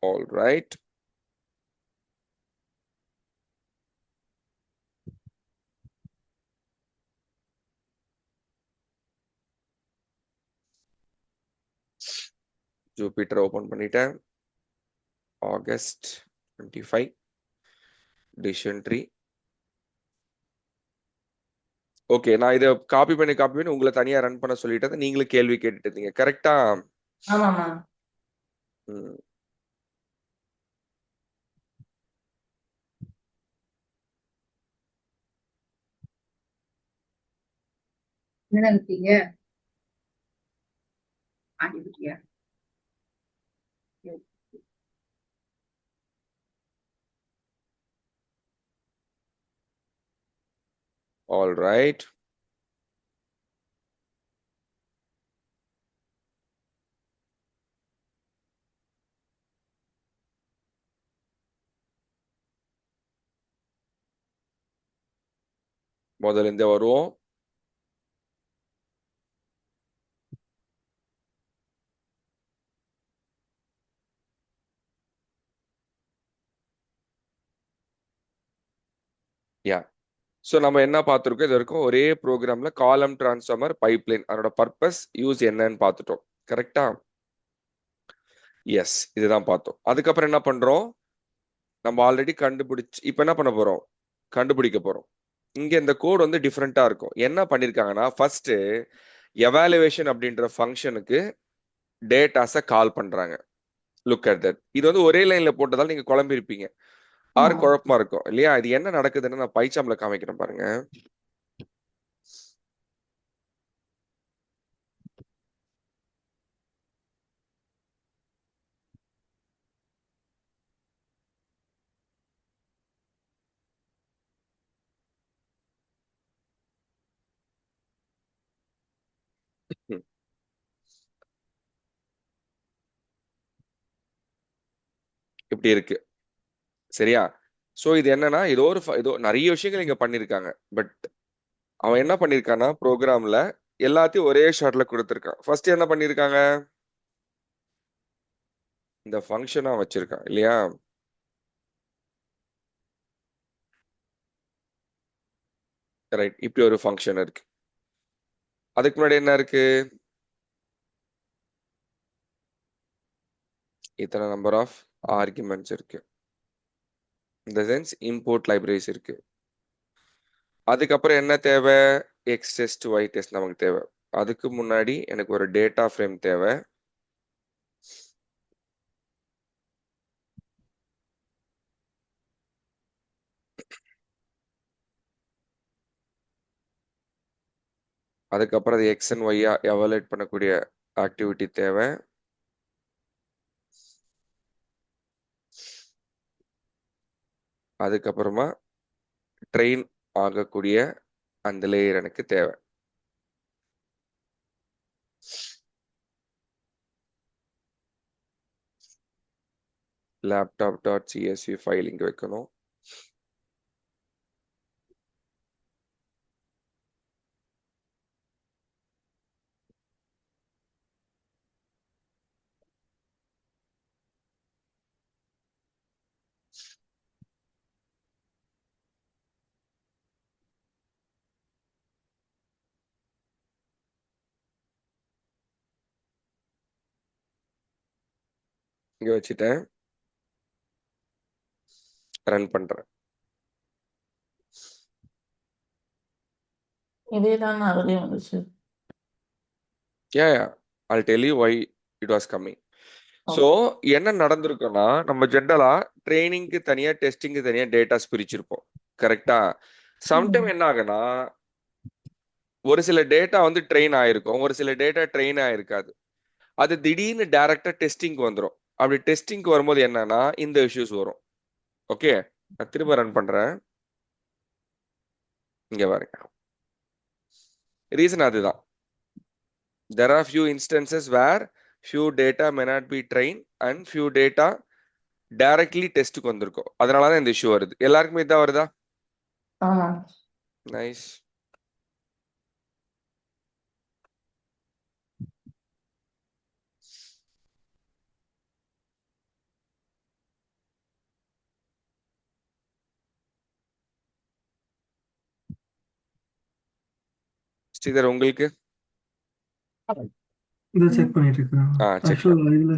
All right. Jupyter open பண்ணிட்டேன். August 25 decision tree. Okay, நான் இதை காப்பி பண்ணி உங்களை தனியா ரன் பண்ண சொல்லிட்டேன். நீங்களும் கேள்வி கேட்டுட்டு இருந்தீங்க, கரெக்டா? ஆமாமா. என்ன நினைப்பீங்க? ஆடிட்டியா? All right. முதல்ல இருந்தே வருவோம். யா, ஸோ நம்ம என்ன பார்த்துருக்கோம்? இது வரைக்கும் ஒரே ப்ரோக்ராம்ல காலம் டிரான்ஸ்ஃபார்மர் பைப்லைன் அதோட பர்பஸ் யூஸ் என்னன்னு பார்த்துட்டோம், கரெக்டா? எஸ், இதுதான் பார்த்தோம். அதுக்கப்புறம் என்ன பண்றோம்? நம்ம ஆல்ரெடி கண்டுபிடிச்சு இப்போ என்ன பண்ண போறோம்? கண்டுபிடிக்க போறோம். இங்க இந்த கோட் வந்து டிஃப்ரெண்டா இருக்கும். என்ன பண்ணிருக்காங்கன்னா, ஃபர்ஸ்ட் எவாலுவேஷன் அப்படின்ற ஃபங்க்ஷனுக்கு டேட்டாஸை கால் பண்றாங்க. Look at that. இது வந்து ஒரே லைன்ல போட்டதால நீங்க குழம்பிருப்பீங்க, ஆறு குழப்பமா இருக்கும் இல்லையா? இது என்ன நடக்குதுன்னு நான் பைச்சாம்ல காமிக்கிறேன் பாருங்க. இப்படி இருக்கு, சரியா? சோ இது என்னன்னா, ஏதோ நிறைய விஷயங்கள் இங்க பண்ணிருக்காங்க. பட் அவன் என்ன பண்ணிருக்கான்னா, ப்ரோக்ராம்ல எல்லாத்தையும் ஒரே ஷாட்ல கொடுத்துருக்கான். ஃபர்ஸ்ட் என்ன பண்ணிருக்காங்க? இந்த ஃபங்க்ஷனா வச்சிருக்கான் இல்லையா? ரைட், இப்படி ஒரு ஃபங்க்ஷன் இருக்கு. அதுக்கு முன்னாடி என்ன இருக்கு? இத்தனை நம்பர் ஆஃப் ஆர்குமெண்ட்ஸ் இருக்கு. இந்த சென்ஸ் இம்போர்ட் லைப்ரரிஸ் இருக்கு. அதுக்கப்புறம் என்ன தேவை? எக்ஸ் டெஸ்ட் ஒய் டெஸ்ட் நமக்கு தேவை. அதுக்கு முன்னாடி எனக்கு ஒரு டேட்டா ஃப்ரேம் தேவை. அதுக்கப்புறம் அது எக்ஸ் அண்ட் ஒய்யா எவாலுவேட் பண்ணக்கூடிய ஆக்டிவிட்டி தேவை. அதுக்கப்புறமா ட்ரெயின் ஆகக்கூடிய அந்த லேயர் எனக்கு தேவை. laptop.csv ஃபைல் இங்க வைக்கணும். இங்க வச்சுட்டேன், ரன் பண்றேன். இதே தான் அதுலயும் வந்துச்சு. Yeah, I'll tell you why it was coming. So என்ன நடந்திருக்குன்னா, நம்ம ஜென்ரலா ட்ரைனிங்க்கு தனியா டெஸ்டிங்க்கு தனியா டேட்டாஸ் பிரிச்சிருப்போம், கரெக்டா? சம்டைம் என்ன ஆகுனா, ஒரு சில டேட்டா வந்து ட்ரெயின் ஆயிருக்கும், ஒரு சில டேட்டா ட்ரெயின் ஆயிருக்காது. அது திடீர்னு டைரக்டா டெஸ்டிங்க்கு வந்துடும். அப்படி டெஸ்டிங்க்கு வரும்போது என்னன்னா, இந்த இஷ்யூஸ் வரும். ஓகே, நான் திரும்ப ரன் பண்றேன். இங்க பாருங்க, ரீசன் அதுதான். There are few instances where few data may not be trained and few data directly டெஸ்ட்டுக்கு வந்திருக்கும். அதனால தான் இந்த இஷ்யூ வருது. எல்லாருக்குமே இதான் வருதா? ஆமா. நைஸ். ஸ்ரீதர் உங்களுக்கு இதை செக் பண்ணிட்டு இருக்கேன். செக் பண்ணு. ஆக்சுவலா இதுல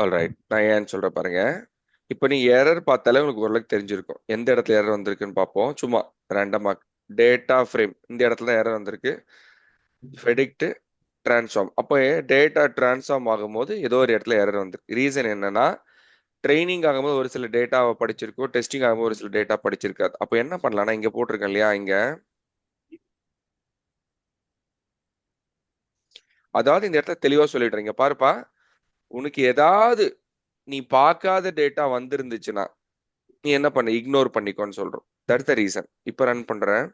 ஆல்ரைட், நான் ஏன்னு சொல்றேன் பாருங்க. இப்போ நீ எரர் பார்த்தாலே உங்களுக்கு ஓரளவுக்கு தெரிஞ்சிருக்கும் எந்த இடத்துல எரர் வந்திருக்குன்னு பார்ப்போம். சும்மா ரேண்டமா டேட்டா ஃப்ரேம் இந்த இடத்துல எரர் வந்திருக்கு. ஃபெடிக்ட் டிரான்ஸ்ஃபார்ம், அப்போ டேட்டா டிரான்ஸ்ஃபார்ம் ஆகும்போது ஏதோ ஒரு இடத்துல எரர் வந்திருக்கு. ரீசன் என்னன்னா ட்ரைனிங் ஆகும்போது ஒரு சில டேட்டாவை படிச்சிருக்கோம், டெஸ்டிங் ஆகும்போது ஒரு சில டேட்டா படிச்சிருக்காது. அப்போ என்ன பண்ணலாம்னா இங்க போட்டிருக்கேன் இல்லையா, இங்க அதாவது இந்த இடத்துல தெளிவா சொல்லிடுறீங்க பாருப்பா, உனக்கு ஏதாவது நீ பார்க்காத டேட்டா வந்திருந்துச்சுன்னா நீ என்ன பண்ண, இக்னோர் பண்ணிக்கோன்னு சொல்றோம். That's the reason. இப்போ ரன் பண்றேன்,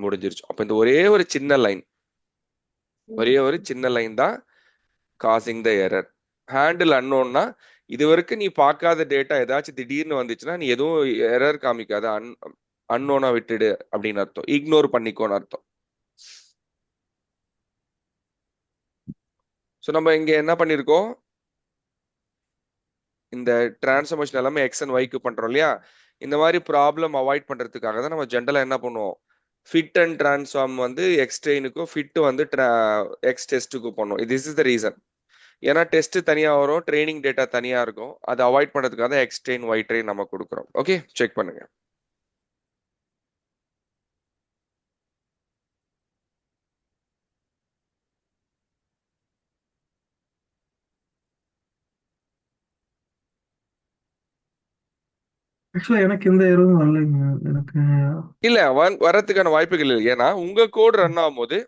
முடிஞ்சிருச்சு. அப்ப இந்த ஒரே ஒரு சின்ன லைன் தான் காசிங் த எரர். ஹேண்டில் அன்னோன்னா இது வரைக்கும் நீ பார்க்காத டேட்டா ஏதாச்சும் திடீர்னு வந்துச்சுன்னா நீ எதுவும் எரர் காமிக்காத, அன்னோனா விட்டுடு அப்படின்னு அர்த்தம், இக்னோர் பண்ணிக்கோன்னு அர்த்தம். ஸோ நம்ம இங்க என்ன பண்ணிருக்கோம், இந்த டிரான்ஸ்ஃபர்மேஷன் எல்லாமே எக்ஸ் அண்ட் ஒய்க்கு பண்றோம் இல்லையா. இந்த மாதிரி ப்ராப்ளம் அவாய்ட் பண்றதுக்காக தான் நம்ம ஜென்ரலா என்ன பண்ணுவோம், ஃபிட் அண்ட் டிரான்ஸ்ஃபார்ம் வந்து எக்ஸ் ட்ரெயினுக்கும் ஃபிட் வந்து எக்ஸ் டெஸ்ட்டுக்கும் பண்ணுவோம். This is the reason. ஏன்னா டெஸ்ட் தனியா வரும், ட்ரைனிங் டேட்டா தனியா இருக்கும். அதை அவாய்ட் பண்றதுக்காக தான் எக்ஸ் ட்ரெயின் ஒய் ட்ரெயின் நம்ம கொடுக்குறோம். ஓகே, செக் பண்ணுங்க. ஆக்சுவலா எனக்கு எந்த எரரும் வரலைங்க. எனக்கு இல்ல வர்றதுக்கான வாய்ப்புகள் இல்லை. ஏன்னா உங்க கோட் ரன் ஆகும்போது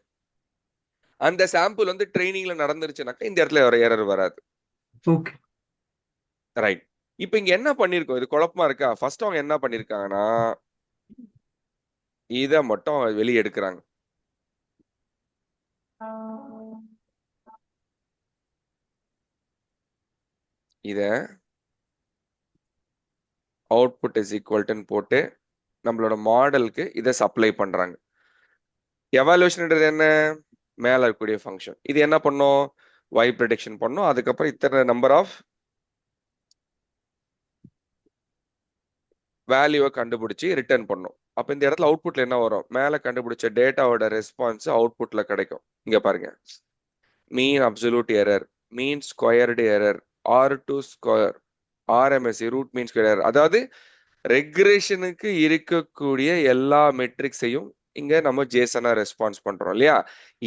அந்த சாம்பிள் வந்து ட்ரைனிங்ல நடந்துருச்சுனாக்கா இந்த இடத்துல ஒரு எரர் வராது. Okay right. இப்போ இங்க என்ன பண்ணிருக்கோம், இது குழப்பமா இருக்கா. ஃபர்ஸ்ட் அவங்க என்ன பண்ணிருக்காங்கன்னா இதை மட்டும் வெளியே எடுக்கிறாங்க. இத அவுட்புட் இஸ் ஈக்குவல்ட்டுன்னு போட்டு நம்மளோட மாடலுக்கு இதை சப்ளை பண்றாங்க. எவாலுவேஷன்ன்றது என்ன, மேல இருக்கக்கூடிய ஃபங்க்ஷன். இது என்ன பண்ணும், ஒய் ப்ரெடிக்ஷன் பண்ணும். அதுக்கப்புறம் இத்தனை நம்பர் ஆஃப் வேல்யூவை கண்டுபிடிச்சி ரிட்டர்ன் பண்ணும். அப்ப இந்த இடத்துல அவுட்புட்ல என்ன வரும், மேல கண்டுபிடிச்ச டேட்டாவோட ரெஸ்பான்ஸ் அவுட்புட்ல கிடைக்கும். இங்க பாருங்க, mean absolute error, mean squared error, R2 square, RMSE root mean square. அதாவது ரெக்ரேஷனுக்கு இருக்கக்கூடிய எல்லா மெட்ரிக்ஸையும் இங்க நம்ம ஜேசனா ரெஸ்பான்ஸ் பண்றோம் இல்லையா.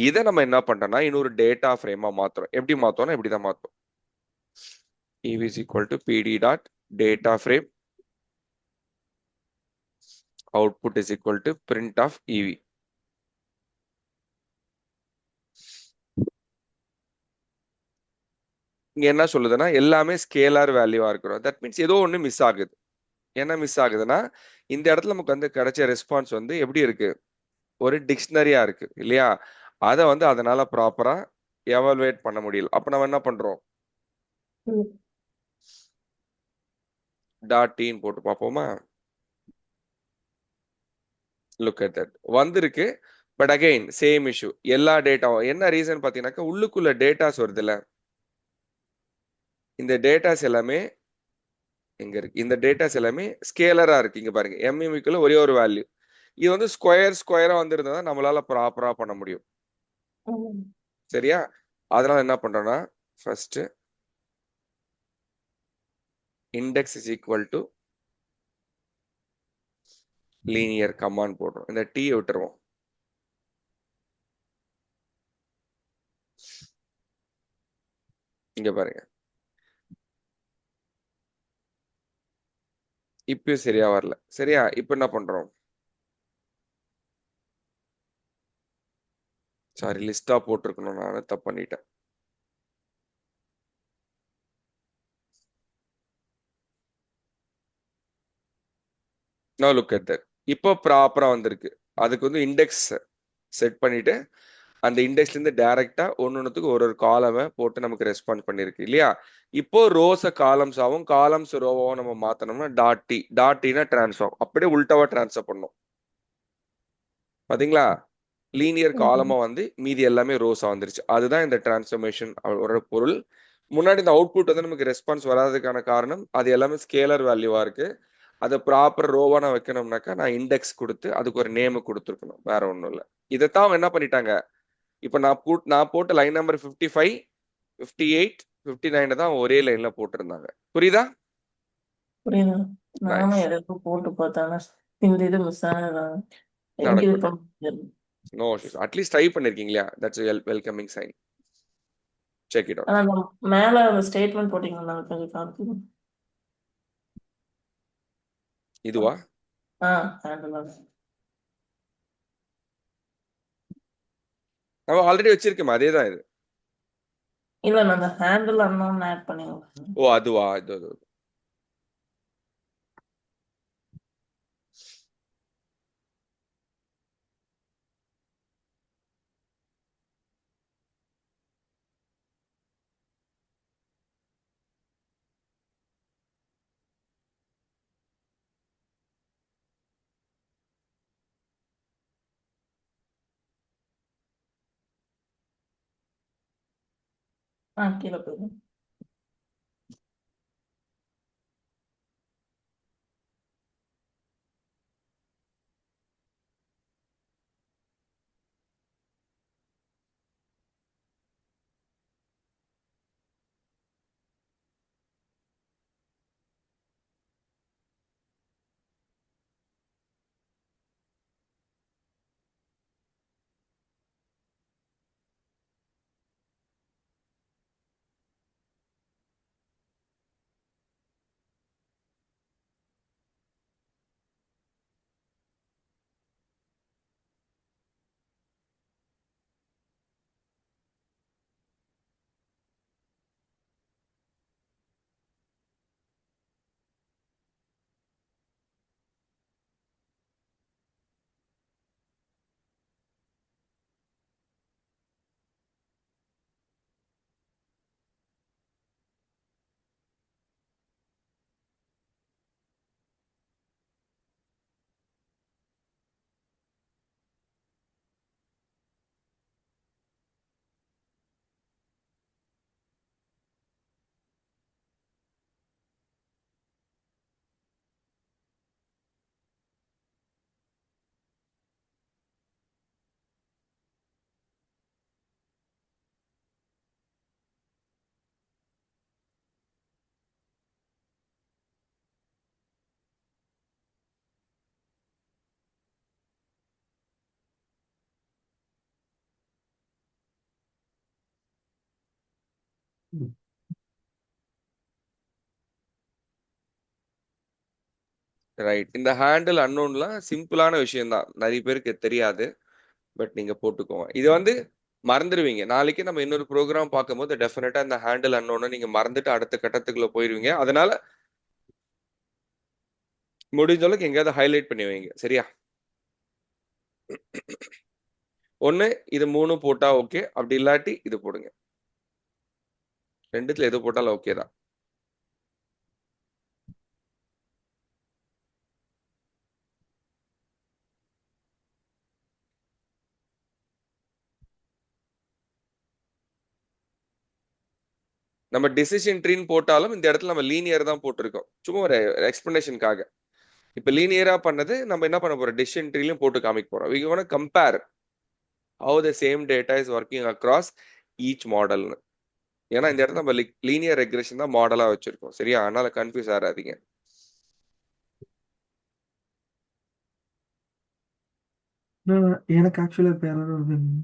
இதை நம்ம என்ன பண்றோம்னா இன்னொரு டேட்டா ஃப்ரேமா மாத்துறோம். எப்படி மாத்தோம்னா இப்படிதான் மாத்தோம், ev is equal to pd dot data frame output is equal to print of ev. இங்க என்ன சொல்லுதுன்னா எல்லாமே ஸ்கேலார் வேல்யூவா இருக்கிறோம். தட் மீன்ஸ் ஏதோ ஒண்ணு மிஸ் ஆகுது. என்ன மிஸ் ஆகுதுன்னா இந்த இடத்துல நமக்கு வந்து கிடைச்ச ரெஸ்பான்ஸ் வந்து எப்படி இருக்கு, ஒரு டிக்ஷனரியா இருக்கு இல்லையா. அதை வந்து அதனால ப்ராப்பரா எவாலுவேட் பண்ண முடியல. அப்ப நம்ம என்ன பண்றோம், டாட் டீன் போட்டு பார்ப்போமா. லுக் அட் தட் வந்திருக்கு. பட் அகைன் சேம் இஷ்யூ, எல்லா டேட்டாவும் என்ன ரீசன் பாத்தீங்கன்னாக்கா உள்ளுக்குள்ள டேட்டாஸ் வருது இல்ல, இந்த டேட்டாஸ் எல்லாமே எங்க இருக்கு இந்த டேட்டாஸ் எல்லாமே ஸ்கேலரா இருக்கு. இங்க பாருங்க எம்இமிக்குள்ள ஒரே ஒரு வேல்யூ. இது வந்து ஸ்கொயரா வந்திருந்தா தான் நம்மளால ப்ராப்பரா பண்ண முடியும். ம். சரியா? அதனால என்ன பண்றோம்னா first index is equal to linear command போடுறோம். இந்த டி விட்டுருவோம். இங்க பாருங்க இப்பயும் சரியா வரல. சரியா? இப்ப என்ன பண்றோம்? சாரி லிஸ்டா போட்டிருக்கணும், நான் தப்பு பண்ணிட்டேன். No look at that. இப்போ ப்ராப்பரா வந்திருக்கு. அதுக்கு வந்து இண்டெக்ஸ் செட் பண்ணிட்டு அந்த இண்டெக்ஸ்ல இருந்து டைரக்டா ஒன்னொன்னுக்கு ஒரு காலமை போட்டு நமக்கு ரெஸ்பான்ஸ் பண்ணிருக்கு இல்லையா? இப்போ ரோஸ காலம்ஸாவும் காலம்ஸ் ரோவாவும் நம்ம மாத்தணும்னா டாட் டினா டிரான்ஸ்ஃபார்ம், அப்படியே உல்டாவா டிரான்ஸ்ஃபர் பண்ணும். பாத்தீங்களா? லீனியர் ம். காலமா வந்து மீதி எல்லாமே ரோஸா வந்துருச்சு. அதுதான் இந்த டிரான்ஸ்ஃபர்மேஷன் ஒரு பொருள். முன்னாடி இந்த அவுட்புட் வந்து நமக்கு ரெஸ்பான்ஸ் வராததுக்கான காரணம் அது எல்லாமே ஸ்கேலர் வேல்யூவா இருக்கு. அதை ப்ராப்பர் ரோவா நான் வைக்கணும்னாக்கா நான் இண்டெக்ஸ் கொடுத்து அதுக்கு ஒரு நேம் கொடுத்துருக்கணும், வேற ஒன்றும் இல்லை. இதைத்தான் அவங்க என்ன பண்ணிட்டாங்க, இப்போ நான் போட்ட லைன் நம்பர் 55, 58, 59 தான் ஒரே லைன்ல போட்டிருந்தாங்க. புரியுதா? புரியுது. நானும் நைஸ். எதுக்கும் போட்டு பார்த்தேன். இந்த இது மிஸ் ஆனதான் எங்க இது நடக்கட்டும். பண்ண நோ இஷ்யூஸ். அட்லீஸ்ட் ட்ரை பண்ணிருக்கீங்களா? That's welcoming sign. Check it out. ஆனா அந்த மேல அந்த ஸ்டேட்மெண்ட் போட்டீங்கன்னா கொஞ்சம் காமிக்குது. இதுவா? ஹேண்டில் நம்ம ஆல்ரெடி வச்சிருக்கோம், அதே தான் இது. இல்ல நான் அந்த ஹேண்டில் அன்னோன் ஆட் பண்ணிடுவேன். ஓ அதுவா? இது கீழே போயிடும். ரைட். இந்த ஹேண்டில் அன்னோன்லாம் சிம்பிளான விஷயம் தான், நிறைய பேருக்கு தெரியாது. பட் நீங்க போட்டுக்கோங்க. இது வந்து மறந்துடுவீங்க. நாளைக்கு நம்ம இன்னொரு ப்ரோக்ராம் பார்க்கும்போது டெஃபினட்டா இந்த ஹேண்டில் அன்னோன்னு நீங்க மறந்துட்டு அடுத்த கட்டத்துக்குள்ள போயிருவீங்க. அதனால முடிஞ்ச அளவுக்கு எங்கேயாவது ஹைலைட் பண்ணி வைங்க. சரியா? ஒண்ணு இது 3 போட்டா ஓகே, அப்படி இல்லாட்டி இது போடுங்க. ரெண்டுத்துல எது போட்டாலும் ஓகே தான். நம்ம டிசிஷன் ட்ரீன்னு போட்டாலும் இந்த இடத்துல நம்ம லீனியர் தான் போட்டிருக்கோம், சும்மா ஒரு எக்ஸ்பிளனேஷனுக்காக. இப்போ லீனியரா பண்ணது நம்ம என்ன பண்ண போறோம், டிசிஷன் ட்ரீலையும் போட்டு காமிக்க போறோம். we gonna compare how the same data is working across each model. ஏன்னா இந்த இடத்துல நம்ம லீனியர் ரெக்ரெஷன் தான் மாடலா வச்சிருக்கோம், சரியா? அதனால கன்ஃபியூஸ் ஆகாதீங்க. எனக்கு ஆக்சுவலா இப்போ யாராவது வருதுங்க.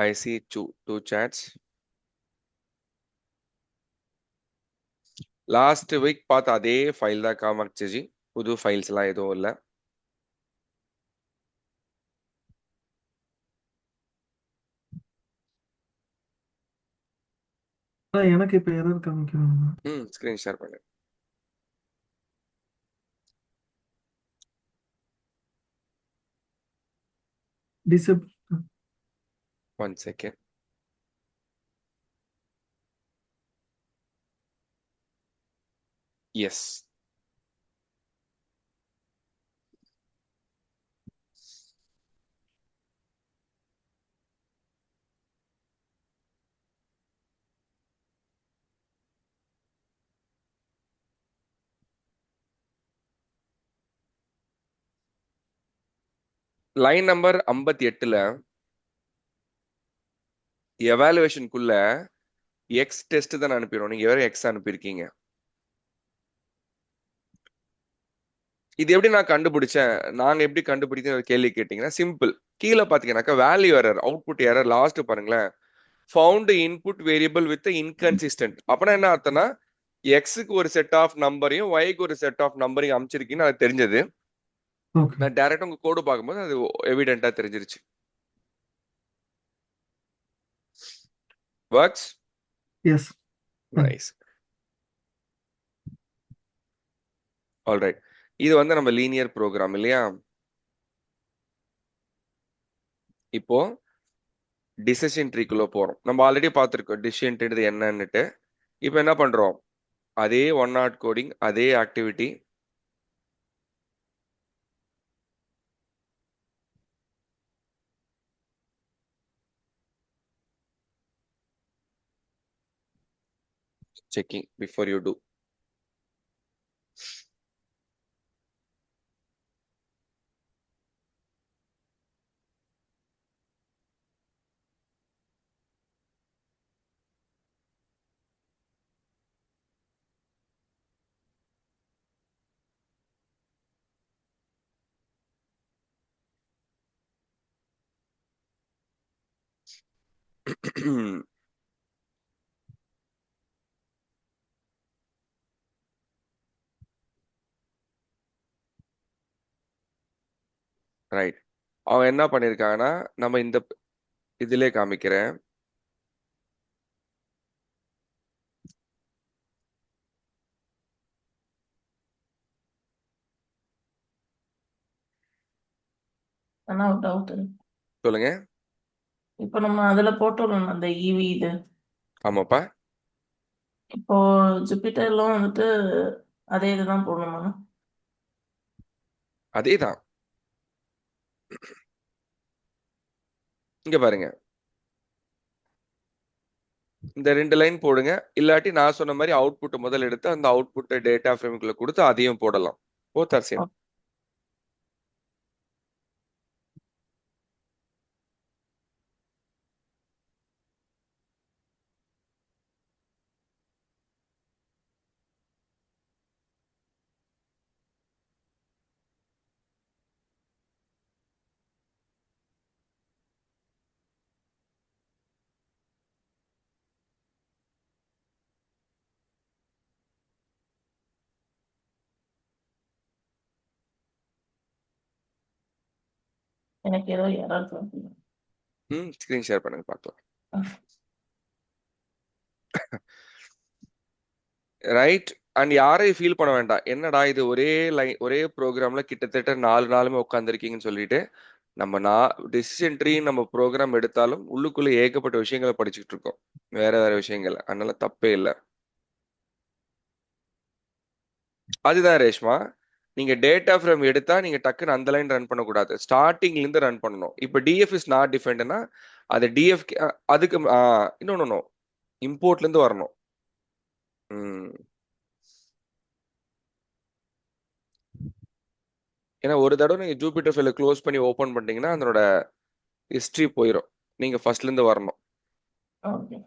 I see two chats. Last week பார்த்த அதே ஃபைல் தான் காமாட்சி. புது ஃபைல்ஸ் எல்லாம் எதுவும் இல்லை. எனக்கு இப்ப எரர் காமிக்கணும். ஸ்கிரீன் ஷேர் பண்ணு. டிசப் 1 second. எஸ். லைன் நம்பர் 58ல எவாலுவேஷனுக்குள்ள எக்ஸ் டெஸ்ட் தான் அனுப்பிடுவோம். நீங்க வேற எக்ஸ் அனுப்பியிருக்கீங்க. இது எப்படி நான் கண்டுபிடிச்சேன், நாங்க எப்படி கண்டுபிடிச்சேன் கேள்வி கேட்டீங்கன்னா சிம்பிள். கீழே பாத்தீங்கன்னாக்கா value error, output error last பாருங்களேன். Found input variable with inconsistent. அப்படின்னா என்ன அர்த்தம்னா எக்ஸுக்கு ஒரு செட் ஆஃப் நம்பரையும் ஒய்க்கு ஒரு செட் ஆஃப் நம்பரையும் அமைச்சிருக்கீங்கன்னு அது தெரிஞ்சது. ஓகே. நான் டைரக்டா உங்க கோடு பார்க்கும்போது அது எவிடென்ட்டா தெரிஞ்சிருச்சு. ஒர்க்ஸ். எஸ். நைஸ். ஆல்ரைட். இது வந்து நம்ம லீனியர் ப்ரோக்ராம் இல்லையா? இப்போ டிசிஷன் ட்ரீக்குள்ள போறோம். நம்ம ஆல்ரெடி பார்த்துருக்கோம் டிசிஷன் ட்ரீ என்னன்னுட்டு. இப்போ என்ன பண்றோம், அதே ஒன் நாட் கோடிங், அதே activity. Checking before you do. Right. அவங்க என்ன பண்ணிருக்காங்கன்னா, நம்ம இந்த இதிலே காமிக்கிறேன். ஆனா ஒரு டவுட். சொல்லுங்க. இப்போ நம்ம அதுல போட்டோம் அந்த ஈவி இது. ஆமாப்பா. இப்போ ஜூபிட்டர்லாம் வந்துட்டு அதே இதுதான் போடணுமா? அதேதான். இங்க பாருங்க, இந்த 2 லைன் போடுங்க. இல்லாட்டி நான் சொன்ன மாதிரி அவுட்புட் முதல்ல எடுத்து அந்த அவுட்புட் டேட்டா ஃப்ரேம்குள்ள கொடுத்து அதையும் போடலாம். Both are same. எனக்கு ஏதோ எரர் காட்டுது. ஸ்கிரீன் ஷேர் பண்ணுங்க பார்க்கலாம். ரைட். அண்ட் யாரையும் ஃபீல் பண்ண வேண்டாம், என்னடா இது ஒரே லைன் ஒரே ப்ரோக்ராம்ல கிட்டத்தட்ட 4 நாளுமே உட்காந்துருக்கீங்கன்னு சொல்லிட்டு. நம்ம டிசிஷன் ட்ரீ நம்ம ப்ரோக்ராம் எடுத்தாலும் உள்ளுக்குள்ள ஏகப்பட்ட விஷயங்களை படிச்சுட்டு இருக்கோம், வேற வேற விஷயங்கள். அதனால தப்பே இல்லை. அதுதான் ரேஷ்மா, நீங்க டேட்டா ஃப்ரேம் எடுத்தா நீங்க டக்குன்னு அந்த லைன் ரன் பண்ணக்கூடாது, ஸ்டார்டிங்ல இருந்து ரன் பண்ணணும். இப்போ டிஎஃப் இஸ் நாட் டிஃபைன்ட்னா அது டிஎஃப் அதுக்கு இன்னொன்னு இம்போர்ட்ல இருந்து வரணும். ஏன்னா ஒரு தடவை நீங்க ஜூபிட்டர் ஃபைலை க்ளோஸ் பண்ணி ஓபன் பண்ணிட்டீங்கன்னா அதனோட ஹிஸ்டரி போயிடும். நீங்க ஃபர்ஸ்ட்ல இருந்து வரணும். ஓகே.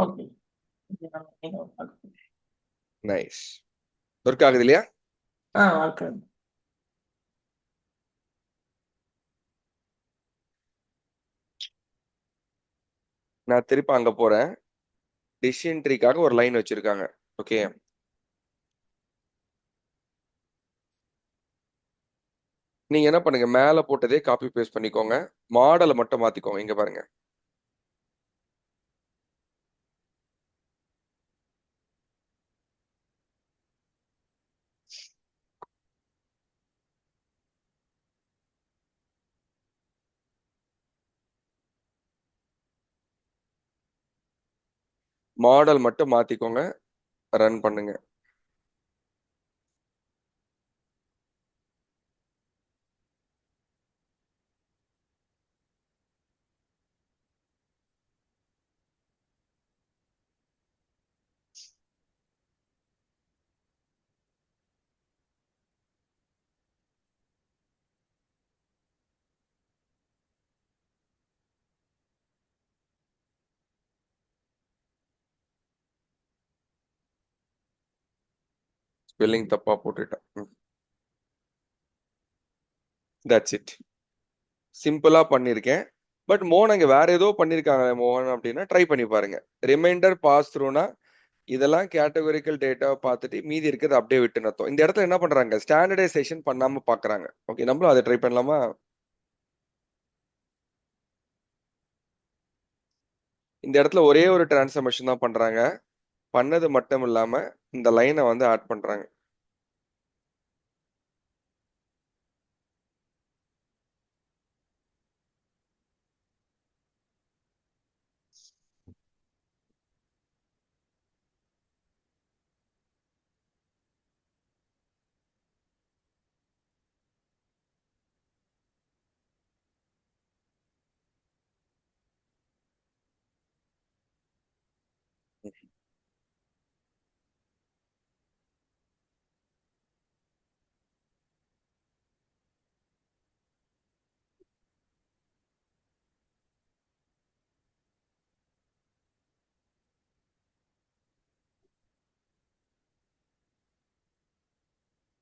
ஓகே. இது நம்ம இங்க பார்க்கலாம். நைஸ். ஒர்க் ஆகுது இல்லையா? ஓகே. நான் திருப்பி அங்க போறேன். டிசிஷன் ட்ரீக்காக ஒரு லைன் வச்சிருக்காங்க. ஓகே. நீங்க என்ன பண்ணுங்க, மேல போட்டதே காப்பி பேஸ்ட் பண்ணிக்கோங்க. மாடலை மட்டும் மாத்திக்கோங்க. இங்க பாருங்க. மாடல் மட்டும் மாத்திக்கோங்க. ரன் பண்ணுங்க. ஸ்பெல்லிங் தப்பா போட்டுட்டேன். That's it. சிம்பிளா பண்ணியிருக்கேன். பட் மோகன் அங்க வேற ஏதோ பண்ணியிருக்காங்க மோகன் அப்படின்னா ட்ரை பண்ணி பாருங்க. ரிமைண்டர் பாஸ் த்ரூனா இதெல்லாம் கேட்டகரிக்கல் டேட்டாவை பார்த்துட்டு மீதி இருக்கிறது அப்படியே விட்டு நத்தம். இந்த இடத்துல என்ன பண்றாங்க, ஸ்டாண்டர்டைசேஷன் பண்ணாம பாக்குறாங்க. ஓகே, நம்மளும் அதை ட்ரை பண்ணலாமா? இந்த இடத்துல ஒரே ஒரு டிரான்ஸ்ஃபர்மேஷன் தான் பண்றாங்க. பண்ணது மட்டும் இல்லாம இந்த லைனை வந்து ஆட் பண்றாங்க.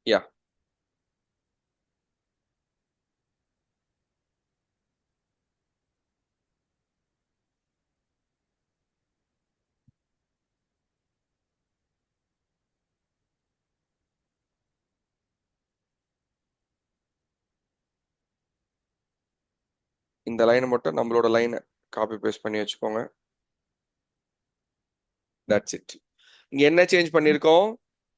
யா, இந்த லைனை மட்டும் நம்மளோட லைனை காப்பி பேஸ்ட் பண்ணி வச்சுக்கோங்க. That's it. இங்க என்ன சேஞ்ச் பண்ணிருக்கோம்,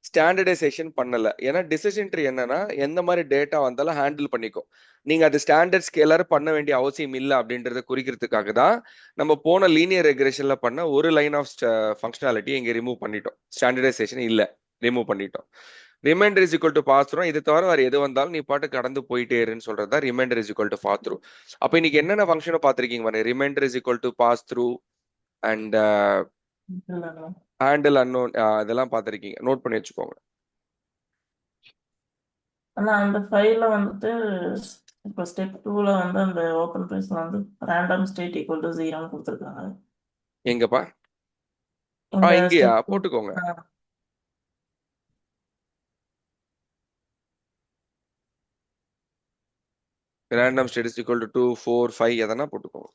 ஸ்டாண்டர்டைசேஷன் பண்ணல. ஏன்னா டிசிஷன் ட்ரீ என்னன்னா எந்த மாதிரி டேட்டா வந்தாலும் ஹேண்டில் பண்ணிக்கும். நீங்க அது ஸ்டாண்டர்ட் ஸ்கேலர் பண்ண வேண்டிய அவசியம் இல்லை அப்படின்றத குறிக்கிறதுக்காக தான் நம்ம போன லீனியர் ரெக்ரெஷன்ல பண்ண ஒரு லைன் ஆஃப் ஃபங்க்ஷனாலிட்டி இங்க ரிமூவ் பண்ணிட்டோம். ஸ்டாண்டர்டைசேஷன் இல்ல, ரிமூவ் பண்ணிட்டோம். Remainder is equal to pass through. இது தவிர வேற எது வந்தாலும் நீ பாட்டு கடந்து போயிட்டே இருன்னு சொல்றது தான் remainder is equal to pass through. அப்ப இன்னைக்கு என்னென்ன ஃபங்க்ஷனை பார்த்திருக்கீங்க பாருங்க. Remainder is equal to pass through and handle unknown, இதெல்லாம் பார்த்திருக்கீங்க. நோட் பண்ணி வச்சுக்கோங்க. ஆனா அந்த ஃபைல்ல வந்துட்டு இப்போ ஸ்டெப் 2ல வந்து அந்த ஓப்பன் ப்ரைஸ்ல வந்து ரேண்டம் ஸ்டேட் ஈக்குவல் டு 0ன்னு கொடுத்துருக்காங்க. எங்கப்பா? இந்த இங்கேயா ஸ்டெப் போட்டுக்கோங்க. Random state is equal to 2 4 5 எதனா போட்டுக்கோங்க.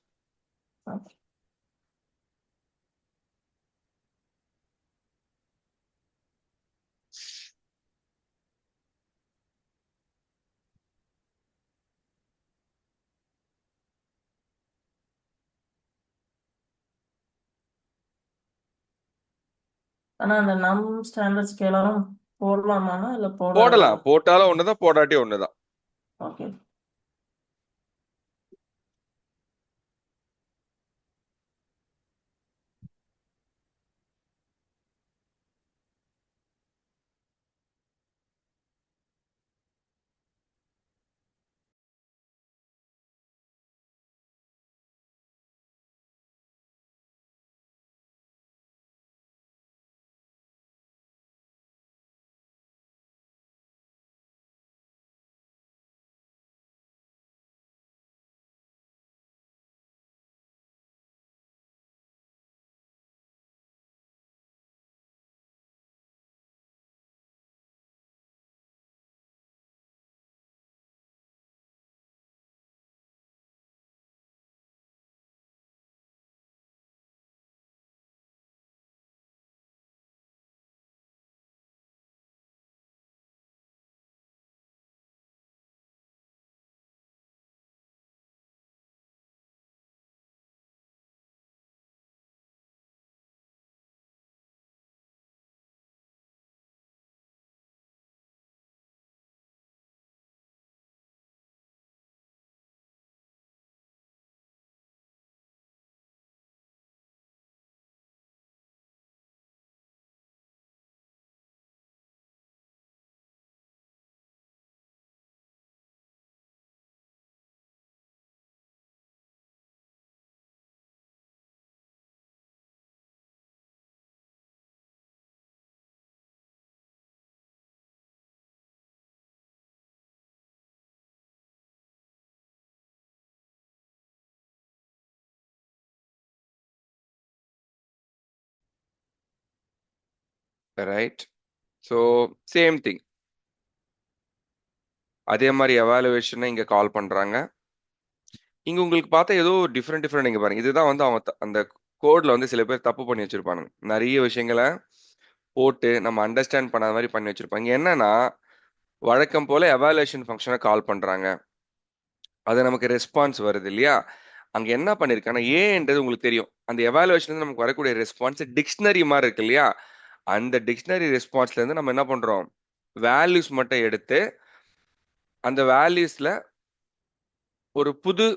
ஆனா அந்த நம் ஸ்டாண்டர்ட் ஸ்கேலரும் போடலாமானா இல்ல போடலாம், போடாதான்? போட்டாலும் ஒண்ணுதான், போடாட்டி ஒண்ணுதான். Okay. Right? So same thing. அதே மாதிரி எவாலுவேஷனை இங்க கால் பண்றாங்க. இங்க உங்களுக்கு பார்த்தா ஏதோ டிஃப்ரெண்ட் இங்க பாருங்க. இதுதான் வந்து அவங்க அந்த கோட்ல வந்து சில பேர் தப்பு பண்ணி வச்சிருப்பானுங்க. நிறைய விஷயங்களை போட்டு நம்ம அண்டர்ஸ்டாண்ட் பண்ணாத மாதிரி பண்ணி வச்சிருப்பாங்க. இங்க என்னன்னா வழக்கம் போல எவாலுவேஷன் ஃபங்க்ஷனை கால் பண்றாங்க. அது நமக்கு ரெஸ்பான்ஸ் வருது இல்லையா? அங்க என்ன பண்ணிருக்காங்கன்னா ஏன்றது உங்களுக்கு தெரியும். அந்த எவாலுவேஷன் நமக்கு வரக்கூடிய ரெஸ்பான்ஸ் டிக்ஷனரி மாதிரி இருக்கு இல்லையா? அந்த டிக்ஷனரி ரெஸ்பான்ஸ்ல இருந்து நம்ம என்ன பண்றோம்? வேல்யூஸ் மட்டும் எடுத்து அந்த வேல்யூஸ்ல ஒரு புது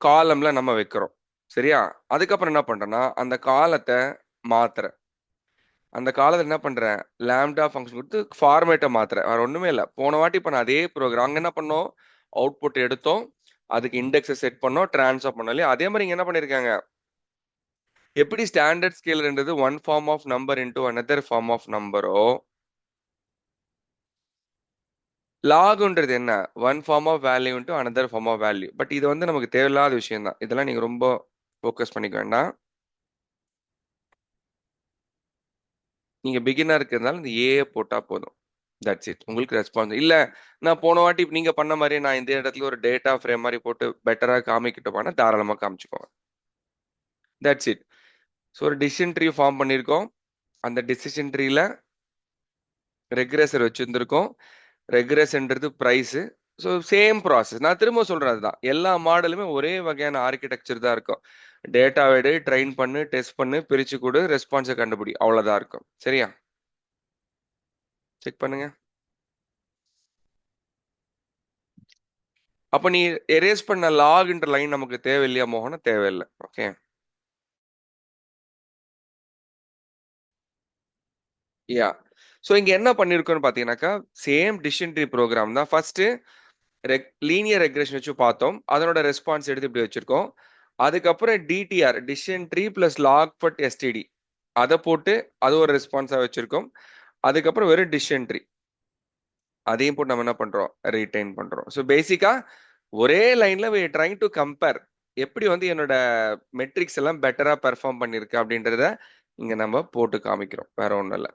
காலம்ல நம்ம வைக்கிறோம். சரியா? அதுக்கப்புறம் என்ன பண்றேன்னா அந்த காலத்தை மாத்துறேன். அந்த காலத்துல என்ன பண்றேன்? லாம்டா ஃபங்க்ஷன் கொடுத்து ஃபார்மேட்டை மாத்துறேன். வேற ஒண்ணுமே இல்லை. போன வாட்டி இப்ப நான் அதே ப்ரோக்ராம் அங்க என்ன பண்ணோம்? அவுட்புட் எடுத்தோம், அதுக்கு இண்டெக்ஸை செட் பண்ணோம், ட்ரான்ஸ்ஃபார் பண்ணோம் இல்லையா? அதே மாதிரி இங்க என்ன பண்ணிருக்காங்க? எப்படி ஸ்டாண்டர்ட் ஸ்கேலர்ன்றது one form of number into another form of நம்பரோ, லாகுன்றது என்ன? One form of value into another form of value. But இது வந்து நமக்கு தேவையில்லாத விஷயம் தான். இதெல்லாம் நீங்க ரொம்ப ஃபோக்கஸ் பண்ணிக்க வேண்டாம். நீங்க பிகினருக்கு இருந்தாலும் இந்த ஏ போட்டா போதும். That's it. உங்களுக்கு ரெஸ்பான்ஸ் இல்ல. நான் போன வாட்டி நீங்க பண்ண மாதிரி நான் இந்த இடத்துல ஒரு டேட்டா ஃப்ரேம் மாதிரி போட்டு பெட்டரா காமிக்கிட்டோம்னா தாராளமா காமிச்சுக்கோங்க. That's it. ஸோ ஒரு டிசிஷன் ட்ரீ ஃபார்ம் பண்ணியிருக்கோம். அந்த டிசிஷன் ட்ரீல ரெக்ரெசர் வச்சிருந்திருக்கோம். ரெக்ரெஸ்ன்றது ப்ரைஸ். So same process. நான் திரும்ப சொல்றது தான். எல்லா மாடலுமே ஒரே வகையான ஆர்கிடெக்சர் தான் இருக்கும். டேட்டாவை எடு, ட்ரெயின் பண்ணு, டெஸ்ட் பண்ணு, பிரிச்சு கொடு, ரெஸ்பான்ஸை கண்டுபிடி. அவ்வளவுதான் இருக்கும். சரியா? செக் பண்ணுங்க. அப்ப நீ எரேஸ் பண்ண லாக்ன்ற லைன் நமக்கு தேவையில்லையா மோகன? தேவையில்லை. ஓகே. யா. ஸோ இங்க என்ன பண்ணிருக்கோம்னு பாத்தீங்கன்னாக்கா சேம் டிசிஷன் ட்ரீ ப்ரோக்ராம் தான். ஃபர்ஸ்ட் லீனியர் ரெக்ரெஷன் வச்சு பார்த்தோம். அதனோட ரெஸ்பான்ஸ் எடுத்து இப்படி வச்சிருக்கோம். அதுக்கப்புறம் DTR decision tree plus log but STD அதை போட்டு அது ஒரு ரெஸ்பான்ஸா வச்சிருக்கோம். அதுக்கப்புறம் வெறும் டிசிஷன் ட்ரீ அதையும் போட்டு நம்ம என்ன பண்றோம்? ரீடைன் பண்றோம். ஸோ பேசிக்கா ஒரே லைன்ல we are trying to compare எப்படி வந்து என்னோட மெட்ரிக்ஸ் எல்லாம் பெட்டரா பெர்ஃபார்ம் பண்ணிருக்கு அப்படின்றத இங்க நம்ம போட்டு காமிக்கிறோம். வேற ஒண்ணும் இல்ல.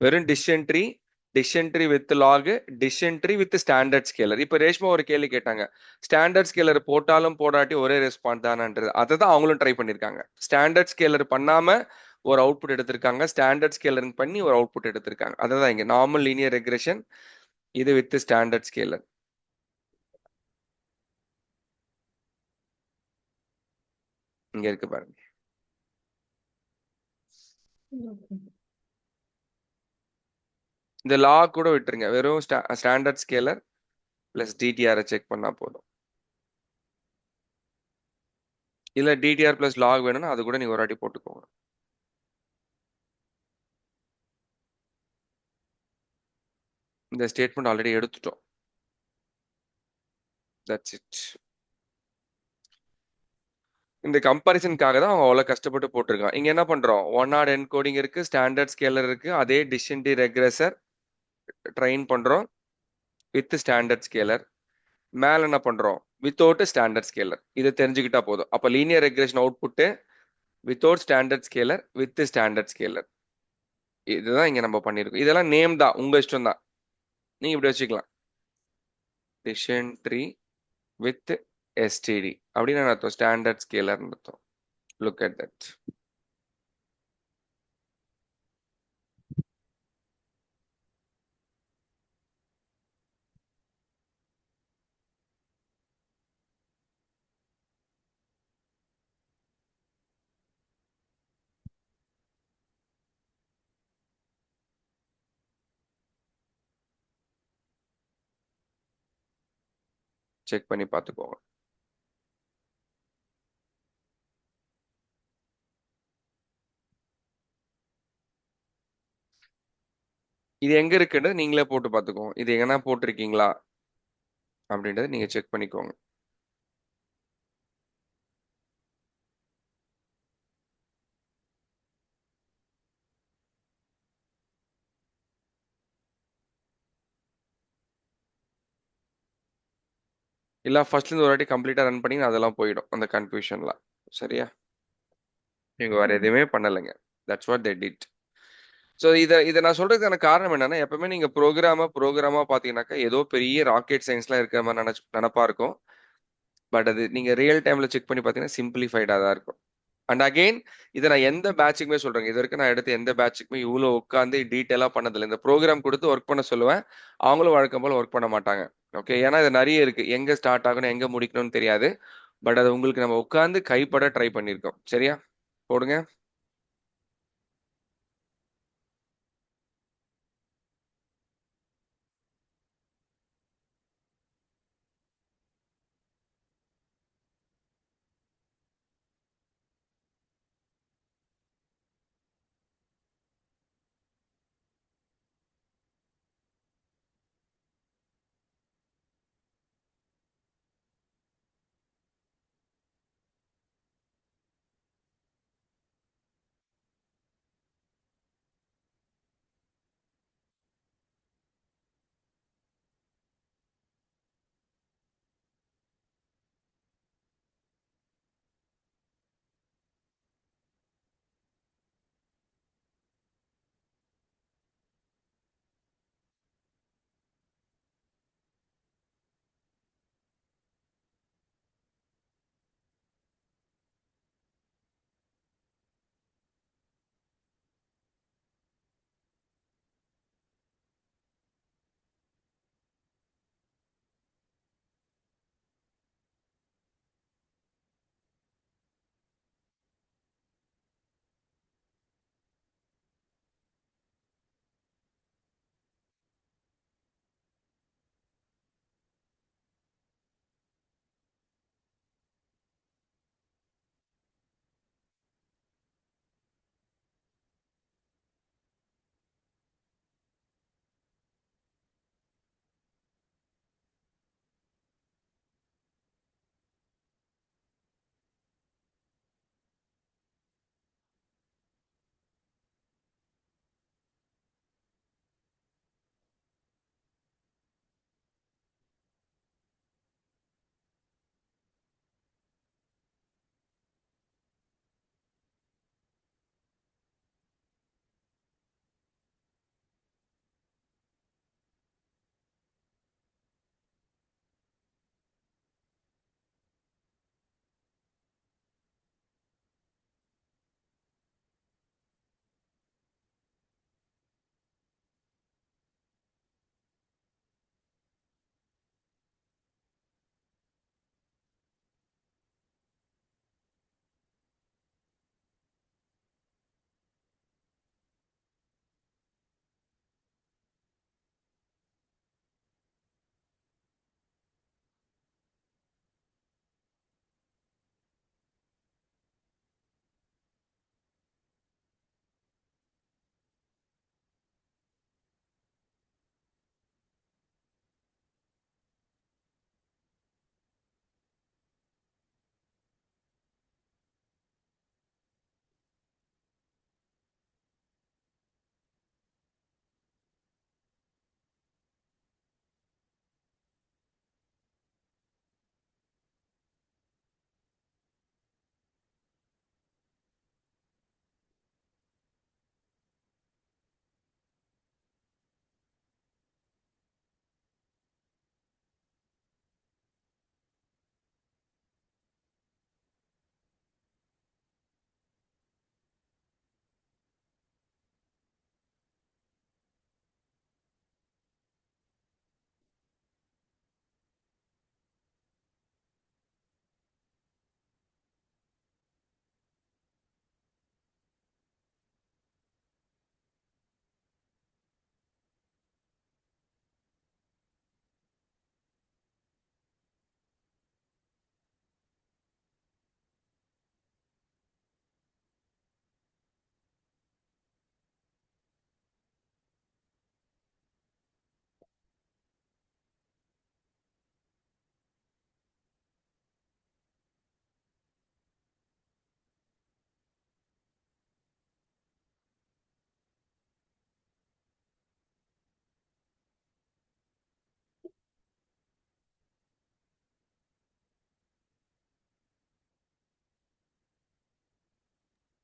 வெறும் decision tree with log, decision tree with standard scaler. இப்போ ரேஷ்மா ஒரு கேள்வி கேட்டாங்க. ஸ்டாண்டர்ட் ஸ்கேலர் போட்டாலும் போடாட்டி ஒரே ரெஸ்பான்ஸ் தானன்றது. அதை தான் அவங்களும் ட்ரை பண்ணியிருக்காங்க. ஸ்டாண்டர்ட் ஸ்கேலர் பண்ணாம ஒரு அவுட்புட் எடுத்திருக்காங்க, ஸ்டாண்டர்ட் ஸ்கேலர் பண்ணி ஒரு அவுட்புட் எடுத்திருக்காங்க. அதுதான் இங்க நார்மல் லீனியர் ரெக்ரெஷன், இது வித் ஸ்டாண்டர்ட் ஸ்கேலர். இங்க இருக்கு பாருங்க. இந்த லாக் கூட விட்டுருங்க. வெறும் ஸ்டாண்டர்ட் ஸ்கேலர் பிளஸ் டிடிஆரை செக் பண்ணா போதும். இல்ல டிடிஆர் பிளஸ் லாக் வேணும்னா அது கூட நீங்க ஒரு வாட்டி போட்டுக்கோங்க. இந்த ஸ்டேட்மெண்ட் ஆல்ரெடி எடுத்துட்டோம். That's it. இந்த கம்பாரிசனுக்காக தான் அவங்க அவ்வளவு கஷ்டப்பட்டு போட்டிருக்காங்க. இங்க என்ன பண்றோம்? ஒன் ஆட் என்கோடிங் இருக்கு, ஸ்டாண்டர்ட் ஸ்கேலர் இருக்கு, அதே டிசிஷன் ட்ரீ ரெக்ரெசர் ட்ரெயின் பண்றோம் வித் ஸ்டாண்டர்ட் ஸ்கேலர். மேல என்ன பண்றோம்? Without standard scalar. இதை தெரிஞ்சுக்கிட்டா போதும். அப்ப linear regression output without standard scalar with standard scalar. இதுதான் இங்க நம்ம பண்ணிருக்கோம். இதெல்லாம் நேம் தான், உங்க இஷ்டம் தான். நீங்க இப்படி வச்சுக்கலாம். டிசிஷன் ட்ரீ வித் எஸ்டிடி அப்படின்னு அர்த்தம். ஸ்டாண்டர்ட் ஸ்கேலர் அர்த்தம். Look at that. செக் பண்ணி பார்த்துக்கோங்க. இது எங்க இருக்குன்னு நீங்களே போட்டு பார்த்துக்கோங்க. இது எங்கன்னா போட்டிருக்கீங்களா அப்படின்றத நீங்க செக் பண்ணிக்கோங்க. இல்ல ஃபர்ஸ்ட்ல இருந்து ஒரு வாட்டி கம்ப்ளீட்டா ரன் பண்ணி அதெல்லாம் போயிடும் அந்த கன்ஃபியூஷன்ல. சரியா? இவங்க வேற எதுவுமே பண்ணலைங்க. That's what they did. So இதை நான் சொல்றதுக்கான காரணம் என்னன்னா, எப்பவுமே நீங்க ப்ரோக்ராமா பார்த்தீங்கன்னாக்கா ஏதோ பெரிய ராக்கெட் சயின்ஸ்லாம் இருக்கிற மாதிரி நினப்பா இருக்கும். பட் அது நீங்க ரியல் டைம்ல செக் பண்ணி பார்த்தீங்கன்னா சிம்பிளிஃபைடா தான் இருக்கும். அண்ட் அகைன் இதை நான் எந்த பேட்சுக்குமே சொல்றேங்க, இது வரைக்கும் நான் எடுத்த எந்த பேட்சுக்குமே இவ்வளோ உட்காந்து டீட்டெயிலாக பண்ணதில்லை. இந்த ப்ரோக்ராம் கொடுத்து ஒர்க் பண்ண சொல்லுவேன், அவங்களும் வழக்கம் போல ஒர்க் பண்ண மாட்டாங்க. ஓகே, ஏன்னா இது நிறைய இருக்கு, எங்க ஸ்டார்ட் ஆகணும் எங்க முடிக்கணும்னு தெரியாது. பட் அது உங்களுக்கு நம்ம உட்காந்து கைப்பட ட்ரை பண்ணியிருக்கோம். சரியா, போடுங்க.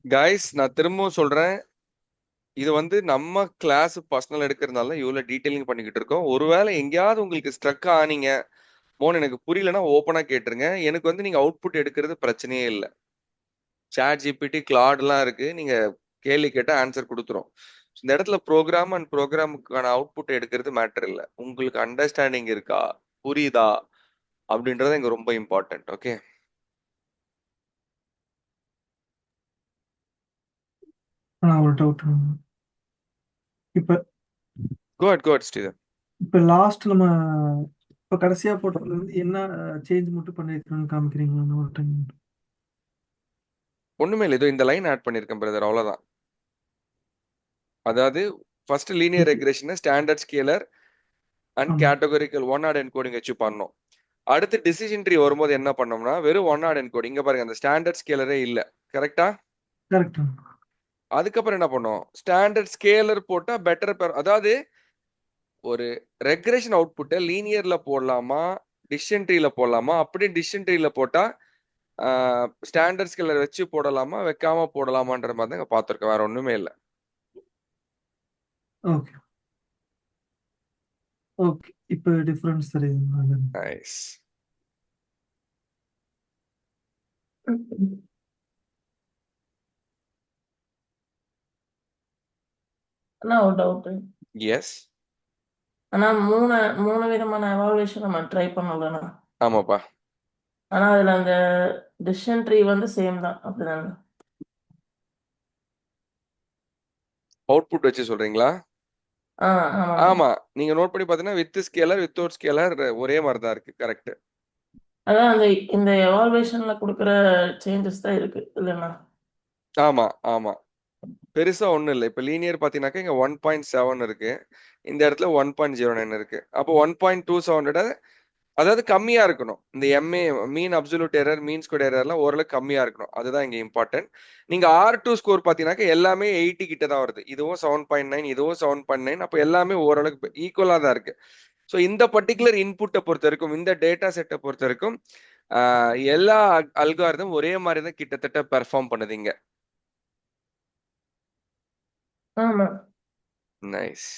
கைஸ் நான் திரும்பவும் சொல்றேன், இது வந்து நம்ம கிளாஸ் பர்சனல் எடுக்கிறதுனால இவ்வளவு டீடைலிங் பண்ணிக்கிட்டு இருக்கோம். ஒருவேளை எங்கேயாவது உங்களுக்கு ஸ்ட்ரக் ஆனீங்க, மோன் எனக்கு புரியலன்னா ஓப்பனா கேட்டுருங்க. எனக்கு வந்து நீங்க அவுட்புட் எடுக்கிறது பிரச்சனையே இல்ல. சாட் ஜிபிடி, கிளாட்லாம் இருக்கு. நீங்க கேள்வி கேட்டா ஆன்சர் குடுத்துரும். இந்த இடத்துல ப்ரோகிராம் அண்ட் ப்ரோகிராமுக்கான அவுட்புட் எடுக்கிறது மேட்டர் இல்ல. உங்களுக்கு அண்டர்ஸ்டாண்டிங் இருக்கா? புரியுதா? அப்படின்றது இங்க ரொம்ப இம்பார்ட்டன்ட். ஓகே. ஒரு டவுட். இப்ப கோ அஹெட் ஸ்ரீதர். இப்ப லாஸ்ட் நம்ம இப்ப கடைசியா போட்டதுல இருந்து என்ன சேஞ்ச் மட்டும் பண்ணிருக்கணும்னு காமிக்கிறீங்களா ஒரு டைம்? ஒண்ணுமே இல்ல. இதோ இந்த லைன் ஆட் பண்ணிருக்கேன் பிரதர். அவ்வளவுதான். அதாவது first linear regression standard scalar and ஆமா. கேட்டகரிக்கல் ஒன் ஆட் என்கோடிங் வச்சு பண்ணோம். அடுத்து டிசிஷன் ட்ரீ வரும்போது என்ன பண்ணோம்னா வெறும் ஒன் ஆட் என்கோடிங். இங்க பாருங்க, அந்த ஸ்டாண்டர்ட் ஸ்கேலரே இல்ல. கரெக்டா? கரெக்ட். அதுக்கப்புறம் என்ன பண்ணோம்? ஸ்டாண்டர்ட் ஸ்கேலர் போட்டா பெட்டர். அதாவது ஒரு ரெக்ரெஷன் அவுட்புட்டை லீனியர்ல போடலாமா, டிசிஷன் ட்ரீல போடலாமா, அப்படியே டிசிஷன் ட்ரீல போட்டா ஸ்டாண்டர்ட் ஸ்கேலர் வச்சு போடலாமா, வைக்காம போடலாமான்ற மாதிரி தான் பார்த்துருக்கோம். வேற ஒண்ணுமே இல்லை. ஓகே. ஓகே. இப்ப டிஃபரன்ஸ் தெரியுது. நைஸ். ஆனா ஒரு டவுட். எஸ். ஆனா மூணு மூணு விதமான எவாலுவேஷன் நம்ம ட்ரை பண்ணலண்ணா. ஆமாப்பா. ஆனா அதுல அந்த டிசிஷன் ட்ரீ வந்து சேம் தான் அப்படிதானே? அவுட்புட் வச்சு சொல்றீங்களா? ஆமாண்ணா. ஆமா. நீங்க நோட் பண்ணி பார்த்தீங்கன்னா வித் ஸ்கேலர் வித்தவுட் ஸ்கேலர் ஒரே மாதிரி தான் இருக்கு. கரெக்ட். அதான் அந்த இந்த எவாலுவேஷன்ல கொடுக்குற சேஞ்சஸ் தான் இருக்கு இல்லைண்ணா? ஆமா ஆமா. பெருசா ஒண்ணும் இல்லை. இப்ப லீனியர் பாத்தீங்கன்னாக்கா இங்க 1.7 இருக்கு. இந்த இடத்துல 1.09 இருக்கு. அப்போ 1.27 அதாவது கம்மியா இருக்கணும். இந்த M A mean absolute error, mean square எரர்லாம் ஓரளவுக்கு கம்மியா இருக்கணும். அதுதான் இங்க இம்பார்ட்டன்ட். நீங்க R2 ஸ்கோர் பாத்தீங்கன்னாக்கா எல்லாமே 80 கிட்ட தான் வருது. இதுவும் 7.9, இதுவும் 7.9. அப்ப எல்லாமே ஓரளவுக்கு ஈக்குவலா தான் இருக்கு. ஸோ இந்த பர்டிகுலர் இன்புட்டை பொறுத்த வரைக்கும், இந்த டேட்டா செட்டை பொறுத்த வரைக்கும் எல்லா அல்காரிதம் ஒரே மாதிரி தான் கிட்டத்தட்ட பெர்ஃபார்ம் பண்ணுது இங்க. ஆமா. நைஸ்.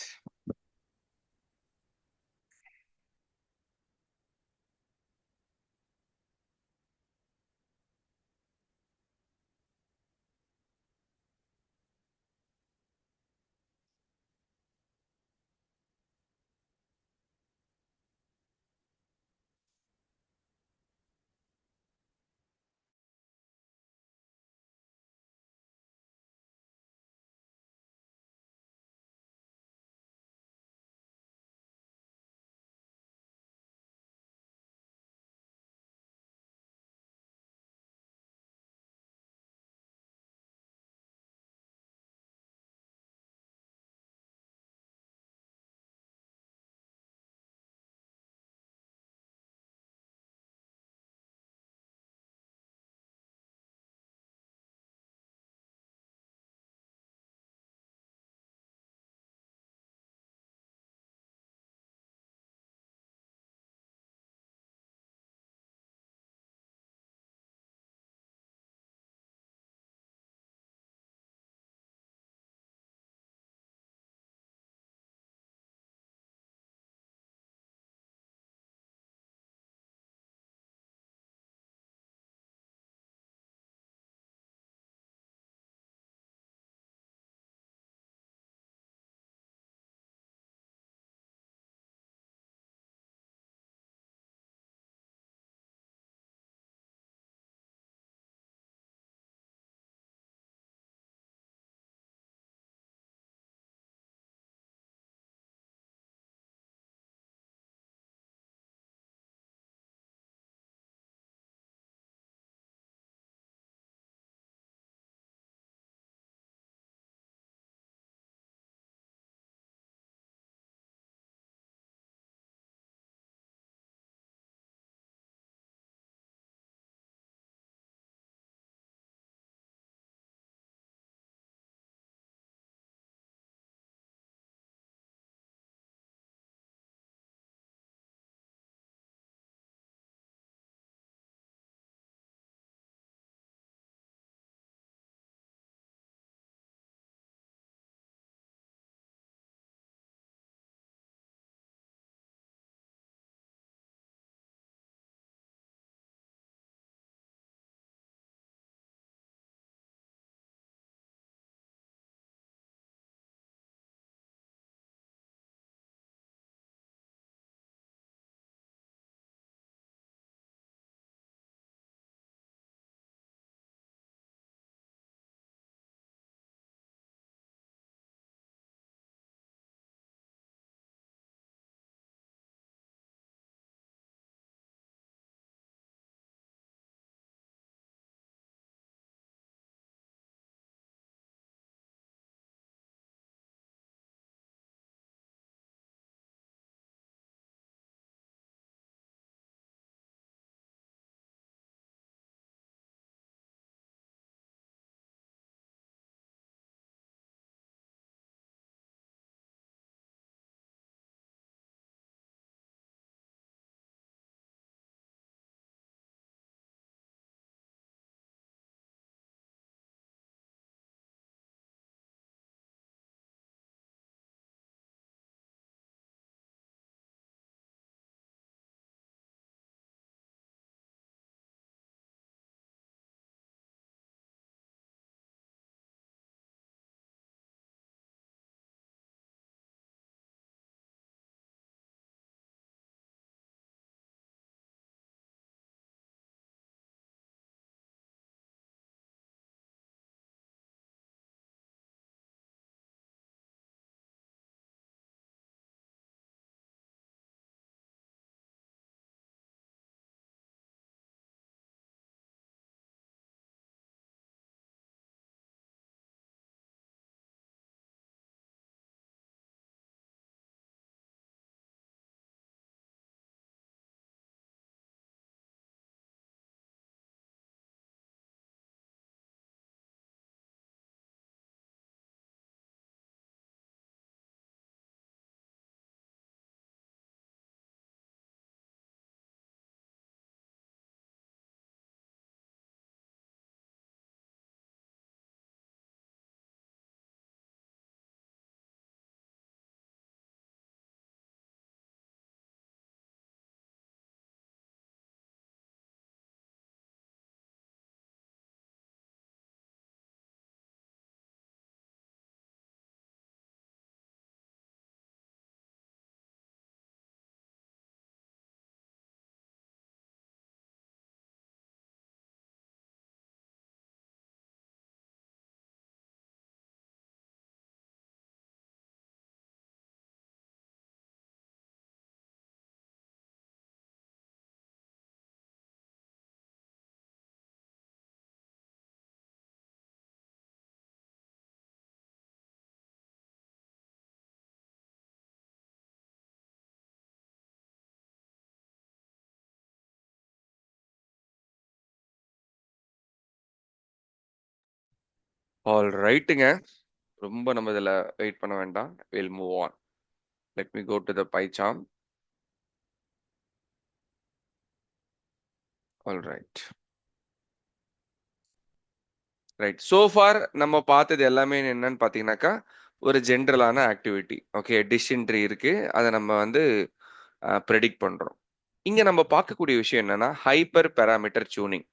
ஆல் ரைட்டுங்க. ரொம்ப நம்ம இதில் வெயிட் பண்ண வேண்டாம். Will move on. Let me go to the பைச்சாம். All right. Right. So for நம்ம பார்த்தது எல்லாமே என்னன்னு பார்த்தீங்கன்னாக்கா, ஒரு ஜென்ரலான ஆக்டிவிட்டி. ஓகே. டிசிஷன் ட்ரீ இருக்கு. அத நம்ம வந்து பிரெடிக்ட் பண்றோம். இங்க நம்ம பார்க்கக்கூடிய விஷயம் என்னன்னா, ஹைப்பர் பாராமீட்டர் டியூனிங்.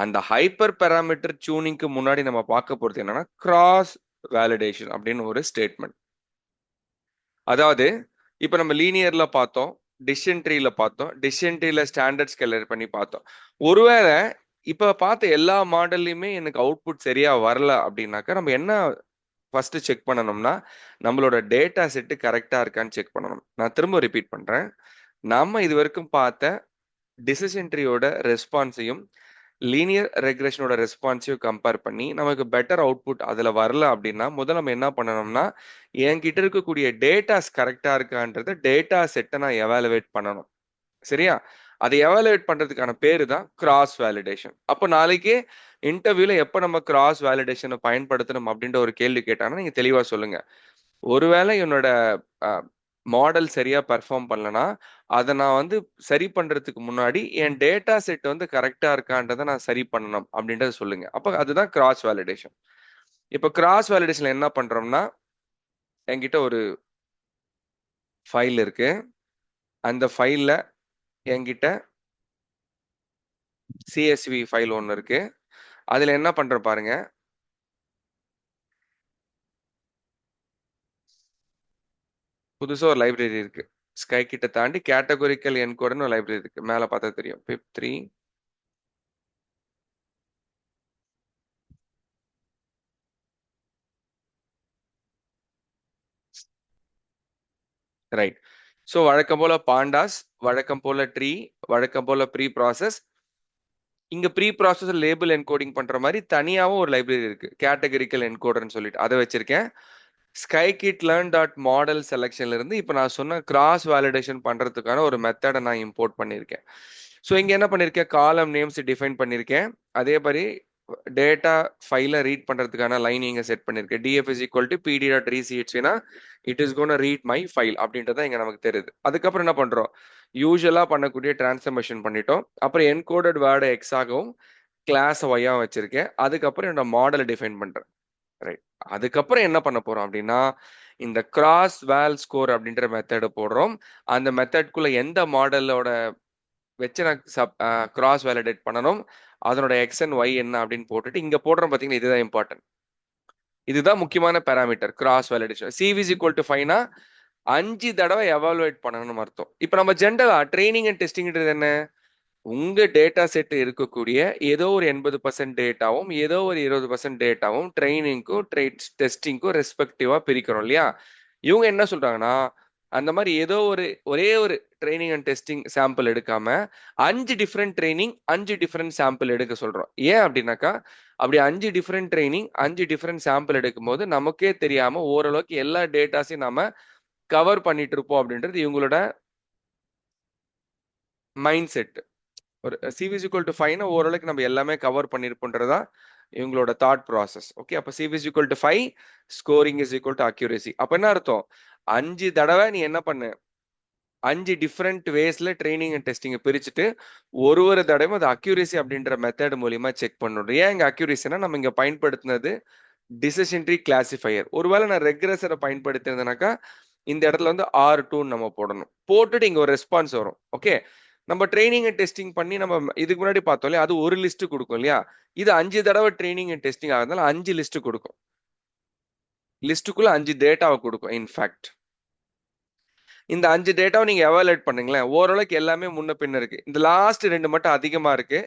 அந்த ஹைப்பர் பாராமீட்டர் டியூனிங்க்கு முன்னாடி நம்ம பார்க்க போறது என்னன்னா, கிராஸ் வேலிடேஷன் அப்படின்னு ஒரு ஸ்டேட்மெண்ட். அதாவது, இப்ப நம்ம லீனியர்ல பார்த்தோம். டிசிஷன் ட்ரீல பார்த்தோம். டிசிஷன் ட்ரீல ஸ்டாண்டர்ட் ஸ்கேலர் பண்ணி பார்த்தோம். ஒருவேள இப்ப பார்த்த எல்லா மாடல்லயுமே எனக்கு அவுட்புட் சரியா வரல அப்படின்னாக்கா, நம்ம என்ன ஃபர்ஸ்ட் செக் பண்ணணும்னா, நம்மளோட டேட்டா செட் கரெக்ட்டா இருக்கான்னு செக் பண்ணணும். நான் திரும்ப ரிப்பீட் பண்றேன். நம்ம இதுவரைக்கும் பார்த்த டிசிஷன் ட்ரீயோட ரெஸ்பான்ஸையும், லீனியர் ரெக்ரெஷனோட ரெஸ்பான்ஸையும் கம்பேர் பண்ணி, நமக்கு பெட்டர் அவுட்புட் அதுல வரல அப்படின்னா, முதல்ல நம்ம என்ன பண்ணணும்னா, என்கிட்ட இருக்கக்கூடிய டேட்டாஸ் கரெக்ட்டா இருக்கான்றத டேட்டா செட்ட நான் எவாலுவேட் பண்ணணும். சரியா? அதை எவாலுவேட் பண்றதுக்கான பேரு தான் கிராஸ் வேலிடேஷன். அப்போ நாளைக்கு இன்டர்வியூல எப்ப நம்ம கிராஸ் வேலிடேஷன பயன்படுத்தணும் அப்படின்ற ஒரு கேள்வி கேட்டாங்கன்னா, நீங்க தெளிவா சொல்லுங்க. ஒருவேளை என்னோட அ மாடல் சரியா பெர்ஃபார்ம் பண்ணலனா, அத நான் வந்து சரி பண்றதுக்கு முன்னாடி என் டேட்டா செட் வந்து கரெக்ட்டா இருக்கான்றத நான் சரி பண்ணணும் அப்படின்றத சொல்லுங்க. அப்ப அதுதான் கிராஸ் வேலிடேஷன். இப்ப கிராஸ் வேலிடேஷன்ல என்ன பண்றோம்னா, என்கிட்ட ஒரு ஃபைல் இருக்கு. அந்த ஃபைல்ல என்கிட்ட CSV ஃபைல் ஒண்ணு இருக்கு. அதுல என்ன பண்றேன் பாருங்க. புதுசா ஒரு லைப்ரரி இருக்கு. ஸ்கைகிட்ட தாண்டி கேட்டகோரிக்கல் என்கோடர்ன்னு ஒரு லைப்ரரி இருக்கு. மேல பார்த்தா தெரியும். pip3 right. ஸோ வழக்கம் போல பாண்டாஸ், வழக்கம் போல ட்ரீ, வழக்கம் போல ப்ரீ ப்ராசஸ். இங்க ப்ரீ ப்ராசஸ் லேபிள் என்கோடிங் பண்ற மாதிரி தனியாவும் ஒரு லைப்ரரி இருக்கு. கேட்டகரிக்கல் என்கோடர்ன்னு சொல்லிட்டு அதை வச்சிருக்கேன். ஸ்கைகிட் லேர்ன் டாட் மாடல் செலெக்ஷன்ல இருந்து இப்போ நான் சொன்ன கிராஸ் வேலிடேஷன் பண்றதுக்கான ஒரு மெத்தடை நான் இம்போர்ட் பண்ணியிருக்கேன். ஸோ இங்க என்ன பண்ணியிருக்கேன், காலம் நேம்ஸ் டிஃபைன் பண்ணியிருக்கேன். அதே மாதிரி டேட்டா ஃபைலை ரீட் பண்றதுக்கான லைன் இங்க செட் பண்ணியிருக்கேன். df is equal to pd.reachனா it is gonna read my file அப்படின்றத இங்க நமக்கு தெரியுது. அதுக்கப்புறம் என்ன பண்றோம், யூஸ்வலா பண்ணக்கூடிய டிரான்ஸ்ஃபர்மேஷன் பண்ணிட்டோம். அப்புறம் என்கோடட் வேர்டை எக்ஸ் ஆகவும் கிளாஸ் ஒய்யாகவும் வச்சிருக்கேன். அதுக்கப்புறம் என்னோட மாடலை டிஃபைன் பண்றேன். ரைட். அதுக்கப்புறம் என்ன பண்ண போறோம் அப்படின்னா, இந்த கிராஸ் வேல் ஸ்கோர் அப்படின்ற மெத்தட் போடுறோம். அந்த மெத்தட்குள்ள எந்த மாடலோட வச்சு நான் கிராஸ் வேலிடேட் பண்ணணும், அதனோட எக்ஸ் அண்ட் ஒய் என்ன அப்படின்னு போட்டுட்டு இங்க போடுறோம் பாத்தீங்கன்னா, இதுதான் இம்பார்ட்டன்ட். இதுதான் முக்கியமான parameter cross validation. CV is equal to 5னா 5 தடவை எவாலுவேட் பண்ணணும்னு அர்த்தம். இப்போ நம்ம ஜென்ரலா ட்ரைனிங் அண்ட் டெஸ்டிங்ன்றது என்ன, உங்க டேட்டா செட் இருக்கக்கூடிய ஏதோ ஒரு 80% டேட்டாவும் ஏதோ ஒரு 20% டேட்டாவும் ட்ரைனிங்க்கும் டெஸ்டிங்க்கும் ரெஸ்பெக்டிவா பிரிக்கிறோம் இல்லையா. இவங்க என்ன சொல்றாங்கன்னா, அந்த மாதிரி ஏதோ ஒரே ஒரு ட்ரைனிங் அண்ட் டெஸ்டிங் சாம்பிள் எடுக்காம 5 டிஃப்ரெண்ட் ட்ரைனிங் 5 டிஃப்ரெண்ட் சாம்பிள் எடுக்க சொல்றோம். ஏன் அப்படின்னாக்கா, அப்படி 5 டிஃப்ரெண்ட் ட்ரைனிங் 5 டிஃப்ரெண்ட் சாம்பிள் எடுக்கும்போது நமக்கே தெரியாம ஓரளவுக்கு எல்லா டேட்டாஸையும் நாம கவர் பண்ணிட்டு இருப்போம் அப்படின்றது இவங்களோட மைண்ட் செட். ஒரு CV is equal to 5னா ஓரளவுக்கு நம்ம எல்லாமே கவர் பண்ணிருப்போன்றதா இவங்களோட தாட் ப்ராசஸ். ஓகே. அப்ப CV is equal to 5, scoring is equal to accuracy. அப்ப என்ன அர்த்தம், 5 தடவை நீ என்ன பண்ணு, 5 டிஃப்ரெண்ட் வேஸ்ல ட்ரைனிங் அண்ட் டெஸ்டிங் பிரிச்சுட்டு ஒரு தடவையும் அது அக்யூரேசி அப்படின்ற மெத்தட் மூலியமா செக் பண்ணணும். ஏன் இங்க அக்யூரேசினா நம்ம இங்க பயன்படுத்தினது டிசிஷன் ட்ரீ கிளாசிஃபையர். ஒருவேளை நான் ரெக்ரெசரை பயன்படுத்தினதுனாக்கா இந்த இடத்துல வந்து R2 நம்ம போடணும். போட்டுட்டு இங்க ஒரு ரெஸ்பான்ஸ் வரும். ஓகே. நம்ம ட்ரைனிங் அண்ட் டெஸ்டிங் பண்ணி நம்ம இதுக்கு முன்னாடி பார்த்தோம் இல்லையா, அது ஒரு லிஸ்ட் கொடுக்கும் இல்லையா. இது 5 தடவை ட்ரைனிங் அண்ட் டெஸ்டிங் ஆகிறதுனால 5 லிஸ்ட் கொடுக்கும். லிஸ்ட்டுக்குள்ள 5 டேட்டாவை கொடுக்கும். இன்ஃபேக்ட் இந்த 5 டேட்டாவை நீங்க எவாலுவேட் பண்ணுங்களேன், ஓரளவுக்கு எல்லாமே முன்ன பின்ன இருக்கு. இந்த லாஸ்ட் 2 மட்டும் அதிகமா இருக்கு.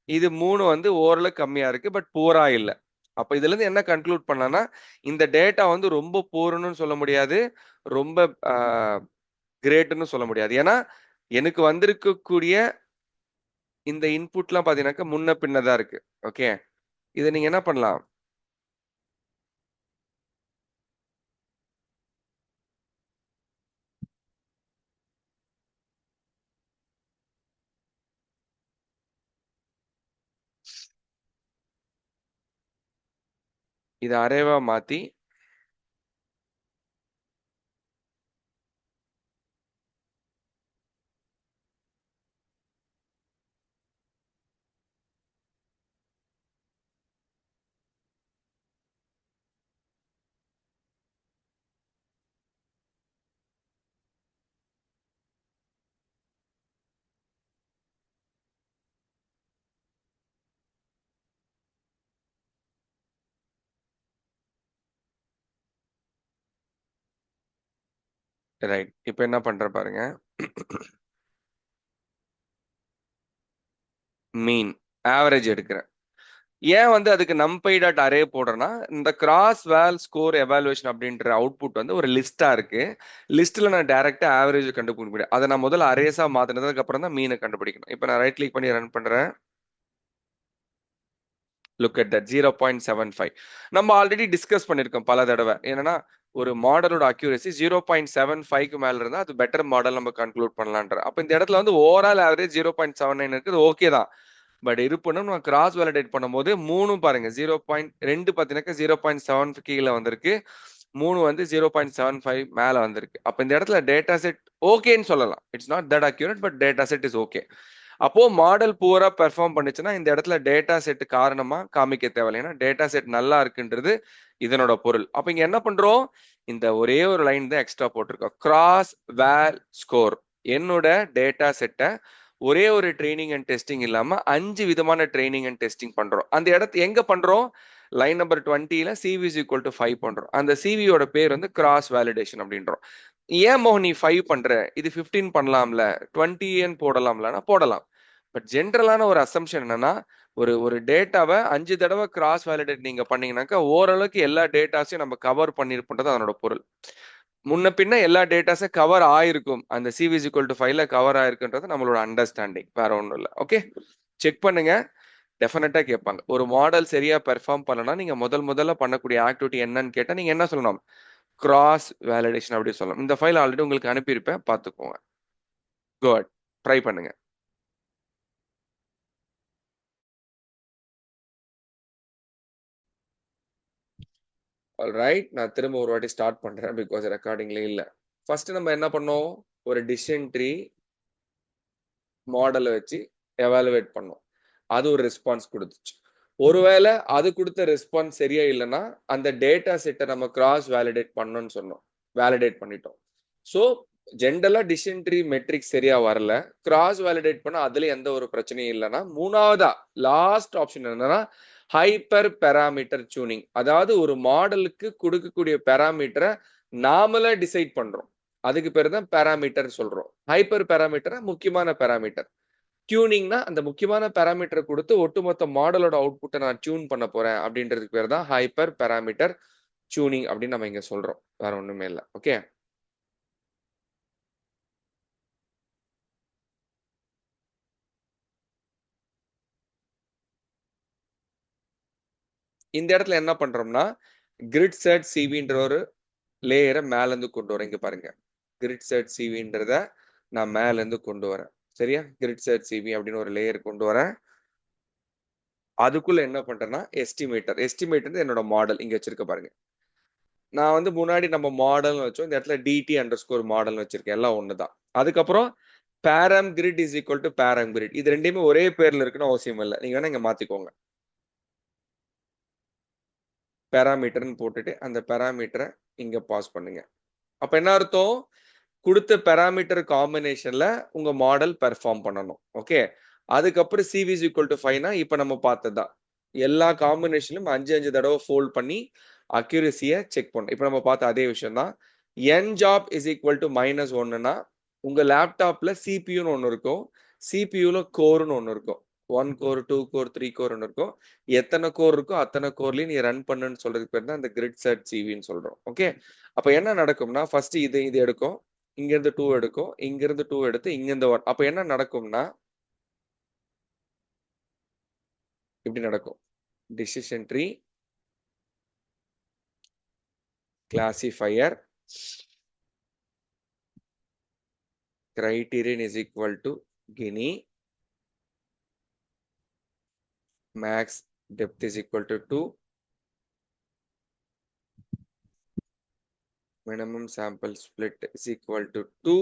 இது 3 வந்து ஓரளவுக்கு கம்மியா இருக்கு. பட் பூரா இல்ல. அப்ப இதுல இருந்து என்ன கன்க்ளூட் பண்ணலாம்னா, இந்த டேட்டா வந்து ரொம்ப பூர்ன்னு சொல்ல முடியாது. ரொம்ப கிரேட்னு சொல்ல முடியாது. ஏன்னா எனக்கு வந்திருக்கக்கூடிய இந்த இன்புட்லாம் பாத்தீங்கன்னாக்கா முன்ன பின்ன தான் இருக்கு. ஓகே. இத நீங்க என்ன பண்ணலாம், இது அரேவா மாத்தி ரைட். இப்போ என்ன பண்ற பாருங்க. மீன் ஆவரேஜ் எடுக்கிறேன். ஏன் வந்து அதுக்கு numpy டாட் அரே போடுறேன்னா, இந்த கிராஸ் வேல் ஸ்கோர் எவாலுவேஷன் அப்படின்ற அவுட்புட் வந்து ஒரு லிஸ்டா இருக்கு. லிஸ்ட்ல நான் டைரக்டா ஆவரேஜ் கண்டுபிடிக்க முடியும். அதை நான் முதல்ல அரேஸா மாத்தினதுக்கு அப்புறம் தான் மீனை கண்டுபிடிக்கணும். இப்போ நான் ரைட் கிளிக் பண்ணி ரன் பண்றேன். Look at that 0.75. நம்ம ஆல்ரெடி டிஸ்கஸ் பண்ணியிருக்கோம் பல தடவை. என்னன்னா ஒரு மாடலோட அக்யூரசி 0.75க்கு மேல இருந்தா அது பெட்டர் மாடல் நம்ம கன்க்ளூட் பண்ணலான்ற. அப்ப இந்த இடத்துல வந்து ஓவரால் ஆவரேஜ் 0.79 இருக்குது, ஓகே தான். பட் இருப்பினும் நம்ம கிராஸ் வேலிடேட் பண்ணும்போது 3 பாருங்க 0.2 பார்த்தீங்கன்னா 0.7 கீழே வந்திருக்கு, 3 வந்து 0.75 மேல வந்திருக்கு. அப்ப இந்த இடத்துல டேட்டா செட் ஓகேன்னு சொல்லலாம். It's not that accurate, but data set is okay. அப்போ மாடல் பூரா பெர்ஃபார்ம் பண்ணுச்சுன்னா இந்த இடத்துல டேட்டா செட் காரணமா காமிக்க தேவையில்லை. ஏன்னா டேட்டா செட் நல்லா இருக்குன்றது இதனோட பொருள். அப்ப இங்க என்ன பண்றோம், இந்த ஒரே ஒரு லைன் தான் எக்ஸ்ட்ரா போட்டிருக்கோம். கிராஸ் வேல் ஸ்கோர். என்னோட டேட்டா செட்டை ஒரே ஒரு ட்ரைனிங் அண்ட் டெஸ்டிங் இல்லாம 5 விதமான ட்ரைனிங் அண்ட் டெஸ்டிங் பண்றோம். அந்த இடத்து எங்க பண்றோம், லைன் நம்பர் 20ல சிவி இஸ் ஈக்குவல் டு 5 பண்றோம். அந்த சிவியோட பேர் வந்து கிராஸ் வேலிடேஷன் அப்படின்றோம். ஏன் மோகன் நீ 5 பண்ற, இது 15 பண்ணலாம்ல, 20 போடலாம்லன்னா போடலாம். பட் ஜென்ரலான ஒரு அசம்ஷன் என்னன்னா, ஒரு ஒரு டேட்டாவை 5 தடவை கிராஸ் வேலிடேட் நீங்க பண்ணீங்கன்னாக்கா ஓரளவுக்கு எல்லா டேட்டாஸையும் நம்ம கவர் பண்ணிருப்போன்றது அதனோட பொருள். முன்ன பின்ன எல்லா டேட்டாஸும் கவர் ஆயிருக்கும், அந்த சிவி இஸ் ஈக்குவல் டு 5ல கவர் ஆயிருக்குன்றது நம்மளோட அண்டர்ஸ்டாண்டிங், வேற ஒன்றும் இல்லை. ஓகே, செக் பண்ணுங்க. டெஃபினட்டா கேட்பாங்க, ஒரு மாடல் சரியா பெர்ஃபார்ம் பண்ணனா நீங்க முதல்ல பண்ணக்கூடிய ஆக்டிவிட்டி என்னன்னு கேட்டா நீங்க என்ன சொல்லணும், கிராஸ் வேலிடேஷன் அப்படி சொல்லணும். இந்த ஃபைல் ஆல்ரெடி உங்களுக்கு அனுப்பியிருப்பேன், பார்த்துக்கோங்க. குட், ட்ரை பண்ணுங்க. ஆல்ரைட், நான் திரும்ப ஒரு வாட்டி ஸ்டார்ட் பண்றேன், பிகாஸ் ரெக்கார்டிங்ல இல்ல. ஃபர்ஸ்ட் நம்ம என்ன பண்ணோம், ஒரு டிசிஷன் ட்ரீ மாடலை வச்சு எவாலுவேட் பண்ணோம். அது ஒரு ரெஸ்பான்ஸ் கொடுத்துச்சு. ஒருவேளை அது கொடுத்த ரெஸ்பான்ஸ் சரியா இல்லைன்னா அந்த டேட்டா செட்டை நம்ம கிராஸ் வேலிடேட் பண்ணணும்னு சொன்னோம், வேலிடேட் பண்ணிட்டோம். ஸோ ஜென்ரலா டிசிஷன் ட்ரீ மெட்ரிக் சரியா வரல, கிராஸ் வேலிடேட் பண்ண அதுல எந்த ஒரு பிரச்சனையும் இல்லைன்னா மூணாவதா லாஸ்ட் ஆப்ஷன் என்னன்னா ஹைப்பர் பேராமீட்டர் டியூனிங். அதாவது ஒரு மாடலுக்கு கொடுக்கக்கூடிய பேராமீட்டரை நாமளே டிசைட் பண்றோம், அதுக்கு பேர் தான் பேராமீட்டர் சொல்றோம். ஹைப்பர் பேராமீட்டர் முக்கியமான பேராமீட்டர், டியூனிங்னா அந்த முக்கியமான பேராமீட்டர் கொடுத்து ஒட்டுமொத்த மாடலோட அவுட்புட்டை நான் டியூன் பண்ண போறேன் அப்படின்றதுக்கு பேர் தான் ஹைப்பர் பேராமீட்டர் டியூனிங் அப்படின்னு நம்ம இங்க சொல்றோம், வேற ஒண்ணுமே இல்லை. ஓகே, இந்த இடத்துல என்ன பண்றோம்னா கிரிட் செட் சிவின்ற ஒரு லேயரை மேல இருந்து கொண்டு வரேன். இங்க பாருங்க, கிரிட் செட் சிவின்றத நான் மேல இருந்து கொண்டு வரேன். சரியா, கிரிட் செட் சிவி அப்படின்னு ஒரு லேயர் கொண்டு வரேன். அதுக்குள்ள என்ன பண்றேன்னா எஸ்டிமேட்டர் என்னோட மாடல் இங்க வச்சிருக்க பாருங்க. நான் வந்து முன்னாடி நம்ம மாடல் வச்சோம், இந்த இடத்துல டிடி அண்டர் ஸ்கோர் மாடல் வச்சிருக்கேன், எல்லாம் ஒண்ணுதான். அதுக்கப்புறம் பேரம் கிரிட் இஸ் ஈக்குவல் டு பேரம் கிரிட், இது ரெண்டுமே ஒரே பேர்ல இருக்குன்னு அவசியம் இல்லை, நீங்க வேணா இங்க மாத்திக்கோங்க. பேராமீட்டர்னு போட்டுட்டு அந்த பேராமீட்டரை இங்க பாஸ் பண்ணுங்க. அப்ப என்ன அர்த்தம், கொடுத்த பேராமீட்டர் காம்பினேஷன்ல உங்க மாடல் பெர்ஃபார்ம் பண்ணணும். ஓகே, அதுக்கப்புறம் சிவி இஸ் ஈக்குவல் டு 5னா இப்ப நம்ம பார்த்ததுதான், எல்லா காம்பினேஷனும் 5 தடவை ஃபோல்ட் பண்ணி அக்யூரசியை செக் பண்ணணும். இப்ப நம்ம பார்த்த அதே விஷயம் தான். என் ஜாப் இஸ் ஈக்குவல் டு -1னா உங்க லேப்டாப்ல சிபியூன்னு ஒன்று இருக்கும், சிபியூல கோர்னு ஒன்று இருக்கும். 1 கோர் 2 கோர் 3 கோர் இருக்கும். எத்தனை கோர் இருக்கோ அத்தனை கோர்லயும் நீ ரன் பண்ணுன்னு சொல்றதுக்கு பேர் தான் இந்த கிரிட் செட் சிவின்னு சொல்றோம். ஓகே, அப்ப என்ன நடக்கும்னா ஃபர்ஸ்ட் இது எடுக்கும், இங்க இருந்து 2 எடுக்கும், இங்க இருந்து 2 எடுத்து இங்க இருந்து 1. அப்ப என்ன நடக்கும்னா இப்படி நடக்கும், decision tree classifier criterion is equal to Gini, max depth is equal to 2, minimum sample split is equal to 2.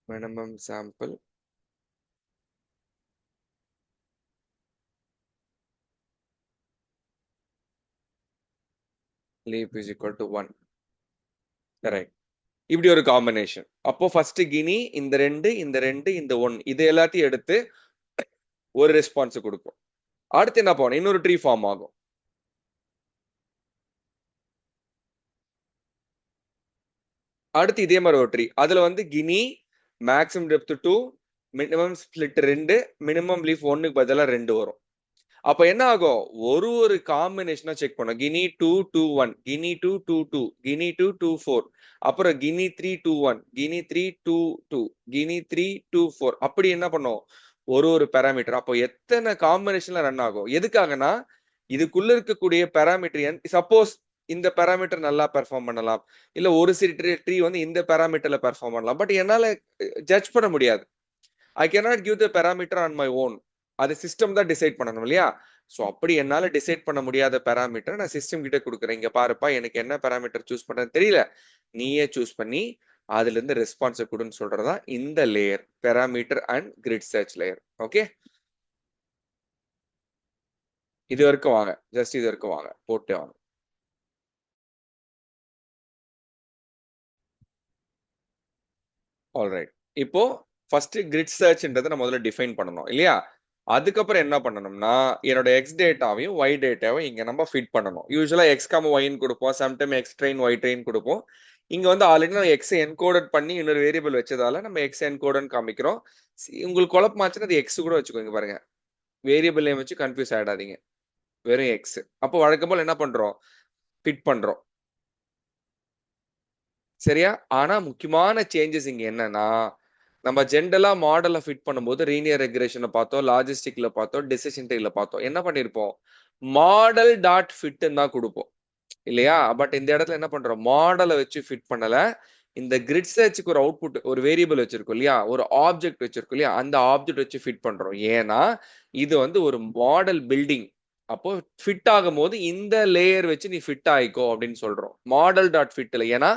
Minimum sample leap is equal to 1. Correct. இப்படி ஒரு காம்பினேஷன். அப்போ ஃபர்ஸ்ட் கினி இந்த 2 இந்த 2 இந்த 1 இது எல்லாத்தையும் எடுத்து ஒரு ரெஸ்பான்ஸ் கொடுக்கும். அடுத்து என்ன பண்ணும்? இன்னொரு ட்ரீ ஃபார்ம் ஆகும். அடுத்து இதே மாதிரி ஒரு ட்ரீ. அதுல வந்து Guinea maximum depth 2, minimum split 2, minimum leaf 1க்கு பதிலா 2 வரும். அப்ப என்ன ஆகும்? ஒரு ஒரு காம்பினேஷனா செக் பண்ணும். கினி 2 2 1, கினி 2 2 2, கினி 2 2 4, அப்புறம் கினி 3 2 1, கினி 3 2 2, கினி 3 2 4. அப்படி என்ன பண்ணும்? ஒரு ஒரு பேராமீட்டர். அப்போ எத்தனை காம்பினேஷன்ல ரன் ஆகும்? எதுக்காகனா இதுக்குள்ள இருக்கக்கூடிய பேராமீட்டர் சப்போஸ் இந்த பேராமீட்டர் நல்லா பெர்ஃபார்ம் பண்ணலாம், இல்ல ஒரு சில ட்ரீ வந்து இந்த பேராமீட்டர்ல பெர்ஃபார்ம் பண்ணலாம். பட் என்னால ஜட்ஜ் பண்ண முடியாது. I cannot give the parameter on my own. அது சிஸ்டம் தான் டிசைட் பண்ணணும் இல்லையா? ஸோ அப்படி என்னால டிசைட் பண்ண முடியாத பேராமீட்டர் நான் சிஸ்டம் கிட்ட கொடுக்குறேன். இங்க பாருப்பா, எனக்கு என்ன பேராமீட்டர் சூஸ் பண்றேன்னு தெரியல, நீயே சூஸ் பண்ணி அதுல இருந்து ரெஸ்பான்ஸை கொடுன்னு சொல்றதா இந்த layer, parameter and grid search layer. Okay, இது வரைக்கும் வாங்க, ஜஸ்ட் இது வரைக்கும் வாங்க, போட்டே வாங்க. ஆல்ரைட், இப்போ ஃபர்ஸ்ட் கிரிட் சர்ச்ன்றதை நான் முதல்ல டிஃபைன் பண்ணணும் இல்லையா? அதுக்கப்புறம் என்ன பண்ணணும்னா என்னோட எக்ஸ் டேட்டாவையும் ஒய் டேட்டாவையும் இங்க நம்ம ஃபிட் பண்ணணும். யூஸ்வலா எக்ஸ் காம ஒய்ன்னு கொடுப்போம், sometime X train Y train கொடுப்போம். இங்க வந்து ஆல்ரெடி நம்ம எக்ஸ் என்கோடட் பண்ணி இன்னொரு வேரியபிள் வச்சதால நம்ம எக்ஸ் என்கோடன் காமிக்கிறோம். உங்களுக்கு குழப்பமாச்சுன்னா அது எக்ஸ் கூட வச்சுக்கோங்க. பாருங்க, வேரியபிள் நேம் வச்சு கன்ஃபியூஸ் ஆயிடாதீங்க, வெறும் எக்ஸ். அப்போ வழக்கம் போல என்ன பண்றோம்? ஃபிட் பண்றோம். சரியா? ஆனா முக்கியமான சேஞ்சஸ் இங்க என்னன்னா, நம்ம ஜென்ரலா மாடலை ஃபிட் பண்ணும்போது லீனியர் ரெக்ரெஷனை பார்த்தோம், லாஜிஸ்டிக்ல பார்த்தோம், டெசிஷன் ட்ரீல பார்த்தோம். என்ன பண்ணிருப்போம்? மாடல் டாட் ஃபிட்னு தான் கொடுப்போம் இல்லையா? பட் இந்த இடத்துல என்ன பண்றோம்? மாடலை வச்சு ஃபிட் பண்ணல. இந்த கிரிட் சர்ச்சுக்கு ஒரு அவுட்புட், ஒரு வேரியபிள் வச்சிருக்கோம் இல்லையா, ஒரு ஆப்ஜெக்ட் வச்சிருக்கோம் இல்லையா, அந்த ஆப்ஜெக்ட் வச்சு ஃபிட் பண்றோம். ஏன்னா இது வந்து ஒரு மாடல் பில்டிங். அப்போ ஃபிட் ஆகும் போது இந்த லேயர் வச்சு நீ ஃபிட் ஆயிக்கோ அப்படின்னு சொல்றோம். மாடல் டாட் ஃபிட்ல, ஏன்னா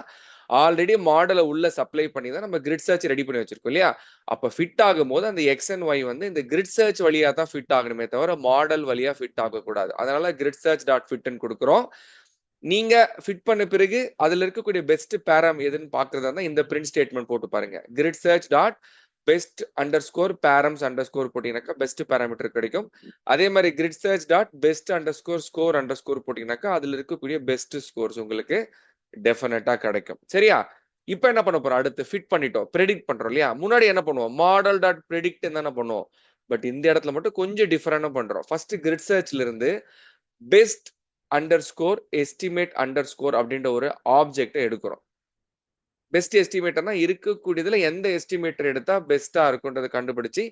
ஆல்ரெடி மாடலை உள்ள சப்ளை பண்ணி தான் நம்ம கிரிட் சர்ச் ரெடி பண்ணி வச்சிருக்கோம் இல்லையா? அப்ப ஃபிட் ஆகும் போது அந்த எக்ஸ் அண்ட் ஒய் வந்து இந்த கிரிட் சர்ச் வழியா தான் ஃபிட் ஆகணுமே தவிர மாடல் வழியா ஃபிட் ஆகக்கூடாது. அதனால கிரிட் சர்ச் டாட் ஃபிட்னு கொடுக்குறோம். நீங்க ஃபிட் பண்ண பிறகு அதுல இருக்கக்கூடிய பெஸ்ட் பேரம் எதுன்னு பாக்குறதா இருந்தா இந்த பிரிண்ட் ஸ்டேட்மெண்ட் போட்டு பாருங்க. Grid search dot best underscore params underscore போட்டீங்கன்னாக்கா பெஸ்ட் பேராமீட்டர் கிடைக்கும். அதே மாதிரி grid search dot best underscore score underscore போட்டீங்கன்னாக்கா அதுல இருக்கக்கூடிய பெஸ்ட் ஸ்கோர்ஸ் உங்களுக்கு டெஃபினட்டா கிடைக்கும். சரியா? இப்போ என்ன பண்ண போறோம்? அடுத்து ஃபிட் பண்ணிட்டோம், ப்ரெடிக்ட் பண்றோம் இல்லையா? முன்னாடி என்ன பண்ணுவோம்? மாடல் டாட் ப்ரெடிக்ட் தானே பண்ணுவோம். பட் இந்த இடத்துல மட்டும் கொஞ்சம் டிஃபரெண்டா பண்றோம். ஃபர்ஸ்ட் கிரிட் சர்ச்ல இருந்து best under score estimate under score அப்படின்ற ஒரு ஆப்ஜெக்டை எடுக்கிறோம். பெஸ்ட் எஸ்டிமேட்டர்னா இருக்கக்கூடியதுல எந்த எஸ்டிமேட்டர் எடுத்தா பெஸ்டா இருக்குன்றதை கண்டுபிடிச்சு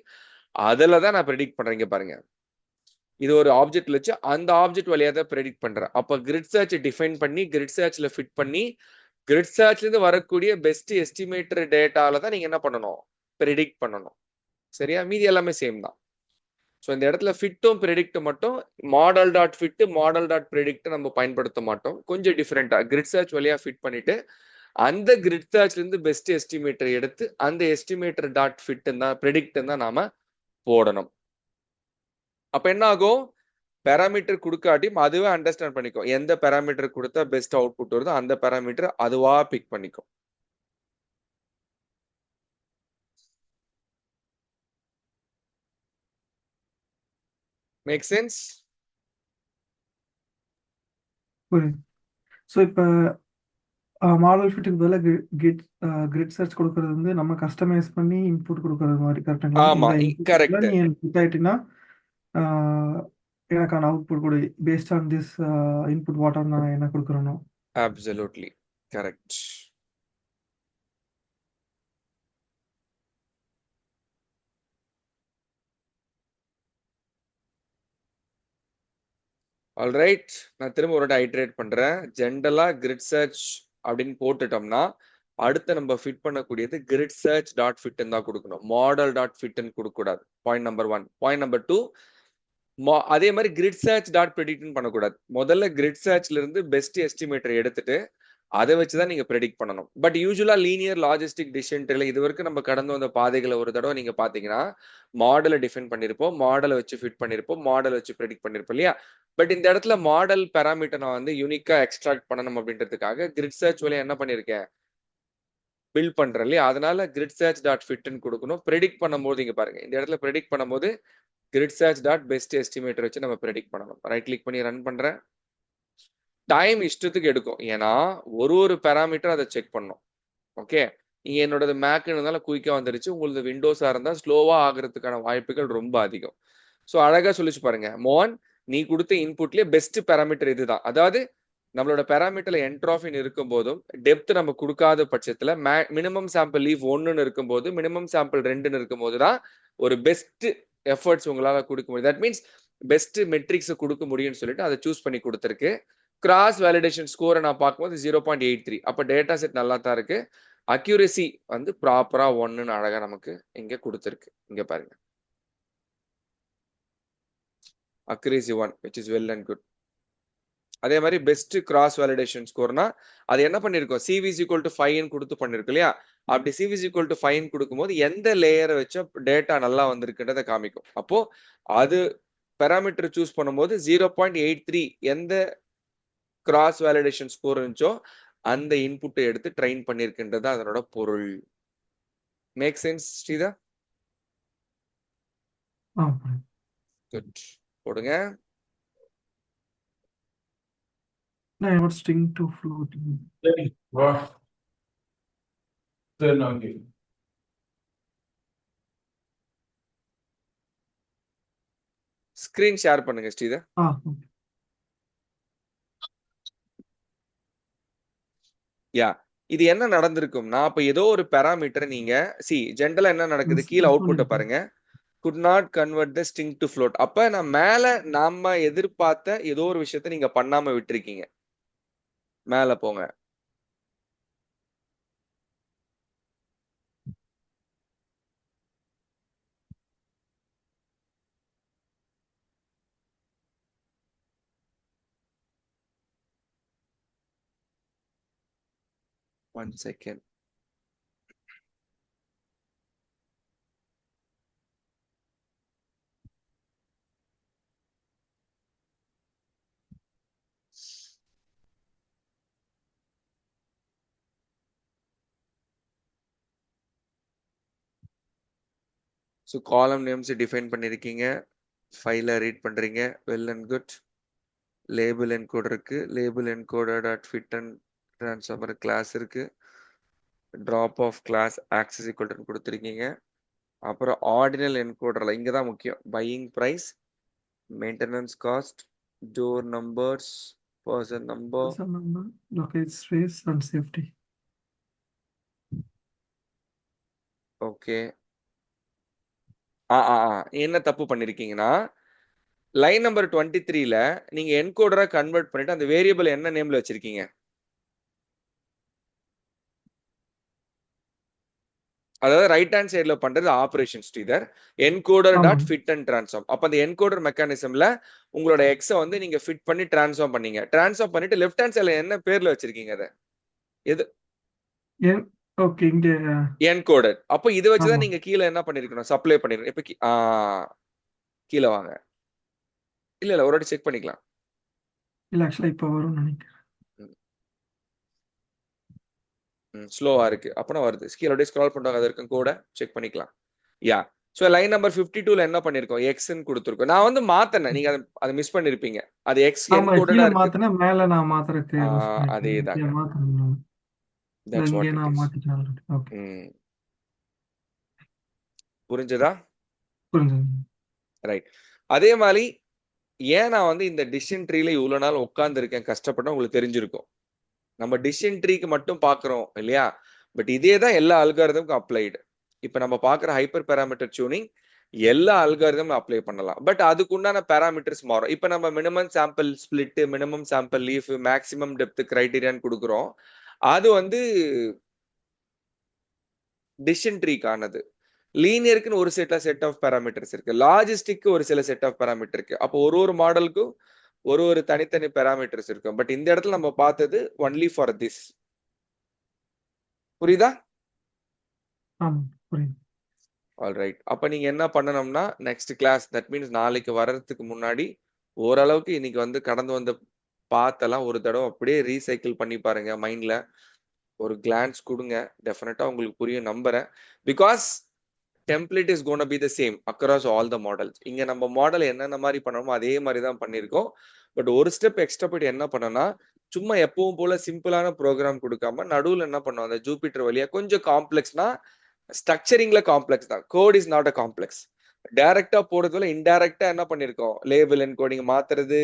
அதுல தான் நான் ப்ரெடிக்ட் பண்றேன். இங்க பாருங்க, இது ஒரு ஆப்ஜெக்ட் வச்சு அந்த ஆப்ஜெக்ட் வழியா தான் ப்ரெடிக்ட் பண்றேன். அப்ப கிரிட் சர்ச் டிஃபைன் பண்ணி கிரிட் சர்ச்ல ஃபிட் பண்ணி கிரிட் சர்ச்ல இருந்து வரக்கூடிய பெஸ்ட் எஸ்டிமேட்டர் டேட்டால தான் நீங்க என்ன பண்ணணும்? ப்ரெடிக்ட் பண்ணணும். சரியா? மீதி எல்லாமே சேம் தான். ஸோ இந்த இடத்துல ஃபிட்டும் ப்ரெடிக்ட் மட்டும் model dot fit model dot predict நம்ம பயன்படுத்த மாட்டோம். கொஞ்சம் டிஃப்ரெண்டா கிரிட் சர்ச் வழியா ஃபிட் பண்ணிட்டு அந்த கிரிட் சர்ச்ல இருந்து பெஸ்ட் எஸ்டிமேட்டர் எடுத்து அந்த எஸ்டிமேட்டர் டாட் ஃபிட் தான் ப்ரெடிக்ட் தான் நாம போடணும். அப்ப என்ன ஆகும்? பேராமீட்டர் கொடுக்காட்டியும் அதுவே அண்டர்ஸ்டாண்ட் பண்ணிக்கும். எந்த பேராமீட்டர் கொடுத்தா பெஸ்ட் அவுட்புட் வருதோ அந்த பேராமீட்டர் அதுவா பிக் பண்ணிக்கும். Make sense? ஸோ இப்போ மாடல் ஃபிட்டுக்கு பதிலாக கிரிட் சர்ச் கொடுக்கறது வந்து நம்ம கஸ்டமைஸ் பண்ணி இன்புட் கொடுக்கறது மாதிரி கரெக்டுங்களா? ஆமா, இந்த இன்புட்ல கரெக்ட். நீ எனக்கு ஃபிட் ஆயிட்டீங்கன்னா எனக்கான அவுட்புட் கொடு. Based on this input water நான் என்ன கொடுக்குறேனோ. Absolutely correct. ஆல்ரைட், நான் திரும்ப ஒரு ஐட்ரேட் பண்றேன். ஜென்ரலா கிரிட் சர்ச் அப்படின்னு போட்டுட்டோம்னா அடுத்து நம்ம ஃபிட் பண்ணக்கூடியது கிரிட் சர்ச் டாட் ஃபிட்னு தான் கொடுக்கணும், மாடல் டாட் ஃபிட்னு கொடுக்கக்கூடாது. Point number 1. பாயிண்ட் நம்பர் 2, அதே மாதிரி கிரிட் சர்ச் டாட் ப்ரெடிக்ட்னு பண்ணக்கூடாது. முதல்ல கிரிட் சர்ச்ல இருந்து பெஸ்ட் எஸ்டிமேட்டர் எடுத்துட்டு அதை வச்சுதான் நீங்க ப்ரெடிக்ட் பண்ணணும். பட் யூஸ்வலா லீனியர் லாஜிஸ்டிக் டிசிஷன் ட்ரீல இது வரைக்கும் நம்ம கடந்து வந்த பாதைகளை ஒரு தடவை நீங்க பாத்தீங்கன்னா மாடலை டிஃபைன் பண்ணிருப்போம், மாடலை வச்சு ஃபிட் பண்ணிருப்போம், மாடலை வச்சு ப்ரெடிக்ட் பண்ணிருப்போம் இல்லையா. பட் இந்த இடத்துல மாடல் பேராமீட்டர் நான் வந்து யூனிக்கா எக்ஸ்ட்ராக்ட் பண்ணணும் அப்படின்றதுக்காக கிரிட் சர்ச் வழியா என்ன பண்ணிருக்கேன், பில்ட் பண்றேன் இல்லையா. அதனால கிரிட் சர்ச் டாட் ஃபிட்னு கொடுக்கணும். ப்ரெடிக்ட் பண்ணும்போது இங்க பாருங்க, இந்த இடத்துல ப்ரெடிக்ட் பண்ணும்போது grid search dot best estimator வச்சு நம்ம ப்ரெடிக்ட் பண்ணணும். ரைட் கிளிக் பண்ணி ரன் பண்றேன். டைம் இஷ்டத்துக்கு எடுக்கும், ஏன்னா ஒரு பேராமீட்டர் அதை செக் பண்ணும். ஓகே, நீங்க என்னோட மேக் இருந்தாலும் குயிக்கா வந்துருச்சு, உங்களுக்கு விண்டோஸா இருந்தா ஸ்லோவா ஆகிறதுக்கான வாய்ப்புகள் ரொம்ப அதிகம். ஸோ அழகா சொல்லிச்சு பாருங்க, மோகன் நீ கொடுத்த இன்புட்லயே பெஸ்ட் பேராமீட்டர் இதுதான். அதாவது நம்மளோட பேராமீட்டர்ல என்ட்ரோஃபின் இருக்கும் போதும் டெப்த் நம்ம கொடுக்காத பட்சத்துல மினிமம் சாம்பிள் லீவ் 1ன்னு இருக்கும் போது மினிமம் சாம்பிள் 2ன்னு இருக்கும் போது தான் ஒரு பெஸ்ட் எஃபர்ட்ஸ் உங்களால கொடுக்க முடியும். தட் மீன்ஸ் பெஸ்ட் மெட்ரிக்ஸ் கொடுக்க முடியும்னு சொல்லிட்டு அதை சூஸ் பண்ணி கொடுத்துருக்கு. கிராஸ் வேலிடேஷன் ஸ்கோரை நான் பார்க்கும்போது 0.83. அப்போ டேட்டா செட் நல்லா தான் இருக்கு. அக்யூரசி வந்து ப்ராப்பரா 1ன்னு அழகா நமக்கு இங்க கொடுத்துருக்கு. இங்க பாருங்க, accuracy 1 which is well and good. அதே மாதிரி பெஸ்ட் கிராஸ் வேலிடேஷன் ஸ்கோர்னா அது என்ன பண்ணிருக்கோம், சிவிஸ் ஈக்குவல் டு 5 கொடுத்து பண்ணிருக்கோம் இல்லையா. அப்படி சிவிஸ் ஈக்குவல் டு 5 கொடுக்கும்போது எந்த லேயரை வச்ச டேட்டா நல்லா வந்திருக்குன்றதை காமிக்கும். அப்போ அது பேராமீட்டர் சூஸ் பண்ணும்போது 0.83 எந்த கிராஸ் வேலிடேஷன் ஸ்கோர் இருந்துச்சோ அந்த இன்புட்டை எடுத்து ட்ரெயின் பண்ணிருக்கின்றது அதனோட பொருள். Make sense Sritha? குட், போடுங்க. No, I want string to float. Screen share பண்ணுங்க ஸ்ரீதா. யா, இது என்ன நடந்திருக்கும்னா, அப்ப ஏதோ ஒரு பேராமீட்டர் நீங்க ஜென்ரலா என்ன நடக்குது, கீழே அவுட்புட்டை பாருங்க, could not convert the string to float. அப்ப நான் மேல நாம எதிர்பார்த்த ஏதோ ஒரு விஷயத்த நீங்க பண்ணாம விட்டுருக்கீங்க. மேல போங்க. One second. So column names define பண்ணியிருக்கீங்க, ஃபைலை ரீட் பண்ணுறீங்க, well and good. Label encoder இருக்கு, label encoder dot fit and transformer class இருக்கு, drop of class axis equal கொடுத்துருக்கீங்க. அப்புறம் ஆர்டினல் என்கோடரில் இங்கே தான் முக்கியம், buying price, maintenance cost, door numbers, person number, locate space and safety. Okay. என்ன தப்பு பண்ணிருக்கீங்கன்னா, லைன் நம்பர் 23ல நீங்க என்கோடரா கன்வெர்ட் பண்ணிட்டு அந்த வேரியபிள் என்ன நேம்ல வச்சிருக்கீங்க, அதாவது ரைட் ஹேண்ட் சைடுல பண்றது operation Sridhar, encoder dot fit and transform. அப்ப அந்த என்கோடர் மெக்கானிசம்ல உங்களோட எக்ஸ வந்து நீங்க ஃபிட் பண்ணி டிரான்ஸ்ஃபார்ம் பண்ணீங்க. டிரான்ஸ்ஃபார்ம் பண்ணிட்டு லெஃப்ட் ஹேண்ட் சைடுல என்ன பேர்ல வச்சிருக்கீங்க, அதை எது ஓகே இங்க என்கோடட். அப்போ இதை வச்சுதான் நீங்க கீழே என்ன பண்ணிருக்கணும், சப்ளை பண்ணிருக்கணும். இப்ப கீழே வாங்க, இல்ல ஒரு வாட்டி செக் பண்ணிக்கலாம். இல்ல ஆக்சுவலா இப்ப வரும்னு நினைக்கிறேன். ஸ்லோவா இருக்கு அப்பனா வருது. கீழே ஸ்க்ரால் பண்ணுவாங்க, அது இருக்கும் கூட செக் பண்ணிக்கலாம். யா, சோ லைன் நம்பர் 52ல என்ன பண்ணிருக்கோம், எக்ஸ்ன்னு கொடுத்திருக்கோம். நான் வந்து மாத்தனேன், நீங்க அதை மிஸ் பண்ணிருப்பீங்க. அது எக்ஸ் என்கோடடா இருக்கு. மாத்தனே மேல நான் மாத்தறதுக்கு அதேதான், மாத்தணும். that's what இங்க it நான் is. மாத்திட்டேன். ஓகே புரிஞ்சதா? புரிஞ்சுது. ரைட். அதே மாதிரி ஏன் நான் வந்து இந்த டிசிஷன் ட்ரீல இவ்வளவு நாள் உட்கார்ந்து இருக்கேன் கஷ்டப்பட்டா உங்களுக்கு தெரிஞ்சிருக்கும். நம்ம டிசிஷன் ட்ரீக்கு மட்டும் பாக்குறோம் இல்லையா, பட் இதே தான் எல்லா அல்காரிதமுக்கும் அப்ளைடு. இப்ப நம்ம பாக்குற ஹைப்பர் பேராமீட்டர் டியூனிங் எல்லா அல்காரிதமும் அப்ளை பண்ணலாம், பட் அதுக்கு உண்டான பேராமீட்டர்ஸ் மாறும். இப்ப நம்ம minimum sample split, minimum sample leaf, maximum depth கிரைட்டீரியான்னு கொடுக்குறோம். அது வந்து டிசிஷன் ட்ரீக்கானது. லீனியருக்குன்னு ஒரு செட் ஆஃப் பேராமீட்டர்ஸ் இருக்கு. லாஜிஸ்டிக்கு ஒரு சில செட் ஆஃப் பேராமீட்டர் இருக்கு. அப்போ ஒரு மாடலுக்கும் ஒரு தனித்தனி பேராமீட்டர்ஸ் இருக்கும். பட் இந்த இடத்துல நம்ம பார்த்தது ஒன்லி ஃபார் திஸ். புரியுதா? ஆமா புரியுது. ஆல்ரைட். அப்ப நீங்க என்ன பண்ணணும்னா நெக்ஸ்ட் கிளாஸ் தட் மீன்ஸ் நாளைக்கு வர்றதுக்கு முன்னாடி ஓரளவுக்கு இன்னைக்கு வந்து கடந்து வந்த பாத்தெல்லாம் ஒரு தடவை அப்படியே ரீசைக்கிள் பண்ணி பாருங்க மைண்ட்ல. ஒரு கிளான்ஸ் கொடுங்க. டெஃபினட்டா உங்களுக்கு புரியும் நம்புறேன். Because template is gonna be the same across all the models. இங்க நம்ம மாடல் என்னென்ன மாதிரி பண்ணணுமோ அதே மாதிரி தான் பண்ணியிருக்கோம். பட் ஒரு ஸ்டெப் எக்ஸ்ட்ரா போயிட்டு என்ன பண்ணனா சும்மா எப்பவும் போல சிம்பிளான ப்ரோக்ராம் கொடுக்காம நடுவில் என்ன பண்ணுவோம் அந்த ஜூபிட்டர் வழியா கொஞ்சம் காம்ப்ளெக்ஸ்னா ஸ்ட்ரக்சரிங்ல காம்ப்ளெக்ஸ் தான். Code is not a complex. டைரக்டா போடுறதுல இன்டைரக்டா என்ன பண்ணிருக்கோம் லேபிள் என்கோடிங் மாத்துறது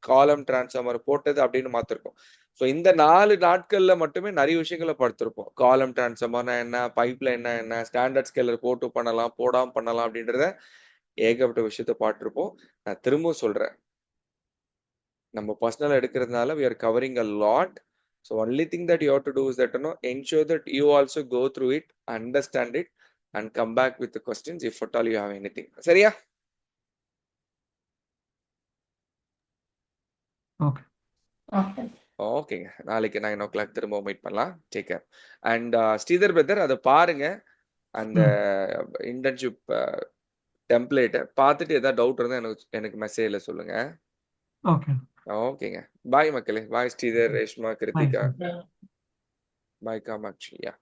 காலம் டிரான்ஸ்ஃபார்மர் போட்டது அப்படின்னு மாத்திருக்கோம். ஸோ இந்த 4 நாட்கள்ல மட்டுமே நிறைய விஷயங்களை படுத்திருப்போம். காலம் டிரான்ஸ்ஃபார்மர்னா என்ன, பைப்லைன்னா என்ன, ஸ்டாண்டர்ட் ஸ்கேலர் போட்டு பண்ணலாம் போடாம பண்ணலாம் அப்படின்றத ஏகப்பட்ட விஷயத்த பார்த்திருப்போம். நான் திரும்பவும் சொல்றேன், நம்ம பர்சனலா எடுக்கிறதுனால we are covering a lot. So only thing that you have to do is that ensure that you also go through it, understand it and come back with the questions if at all you have anything. சரியா? Okay. Okay. ஓகேங்க. நாளைக்கு 9 o'clock திரும்ப meet பண்ணலாம். Take care. And Sridhar brother அதை பாருங்க. அந்த internship டெம்ப்ளேட்டை பார்த்துட்டு ஏதாவது டவுட் இருந்தால் எனக்கு மெசேஜ்ல சொல்லுங்க. ஓகே. ஓகேங்க. பாய் மக்களே. பாய் ஸ்ரீதர், ரேஷ்மா, கிருத்திகா. Bye. பாய் காமாட்சி. யா.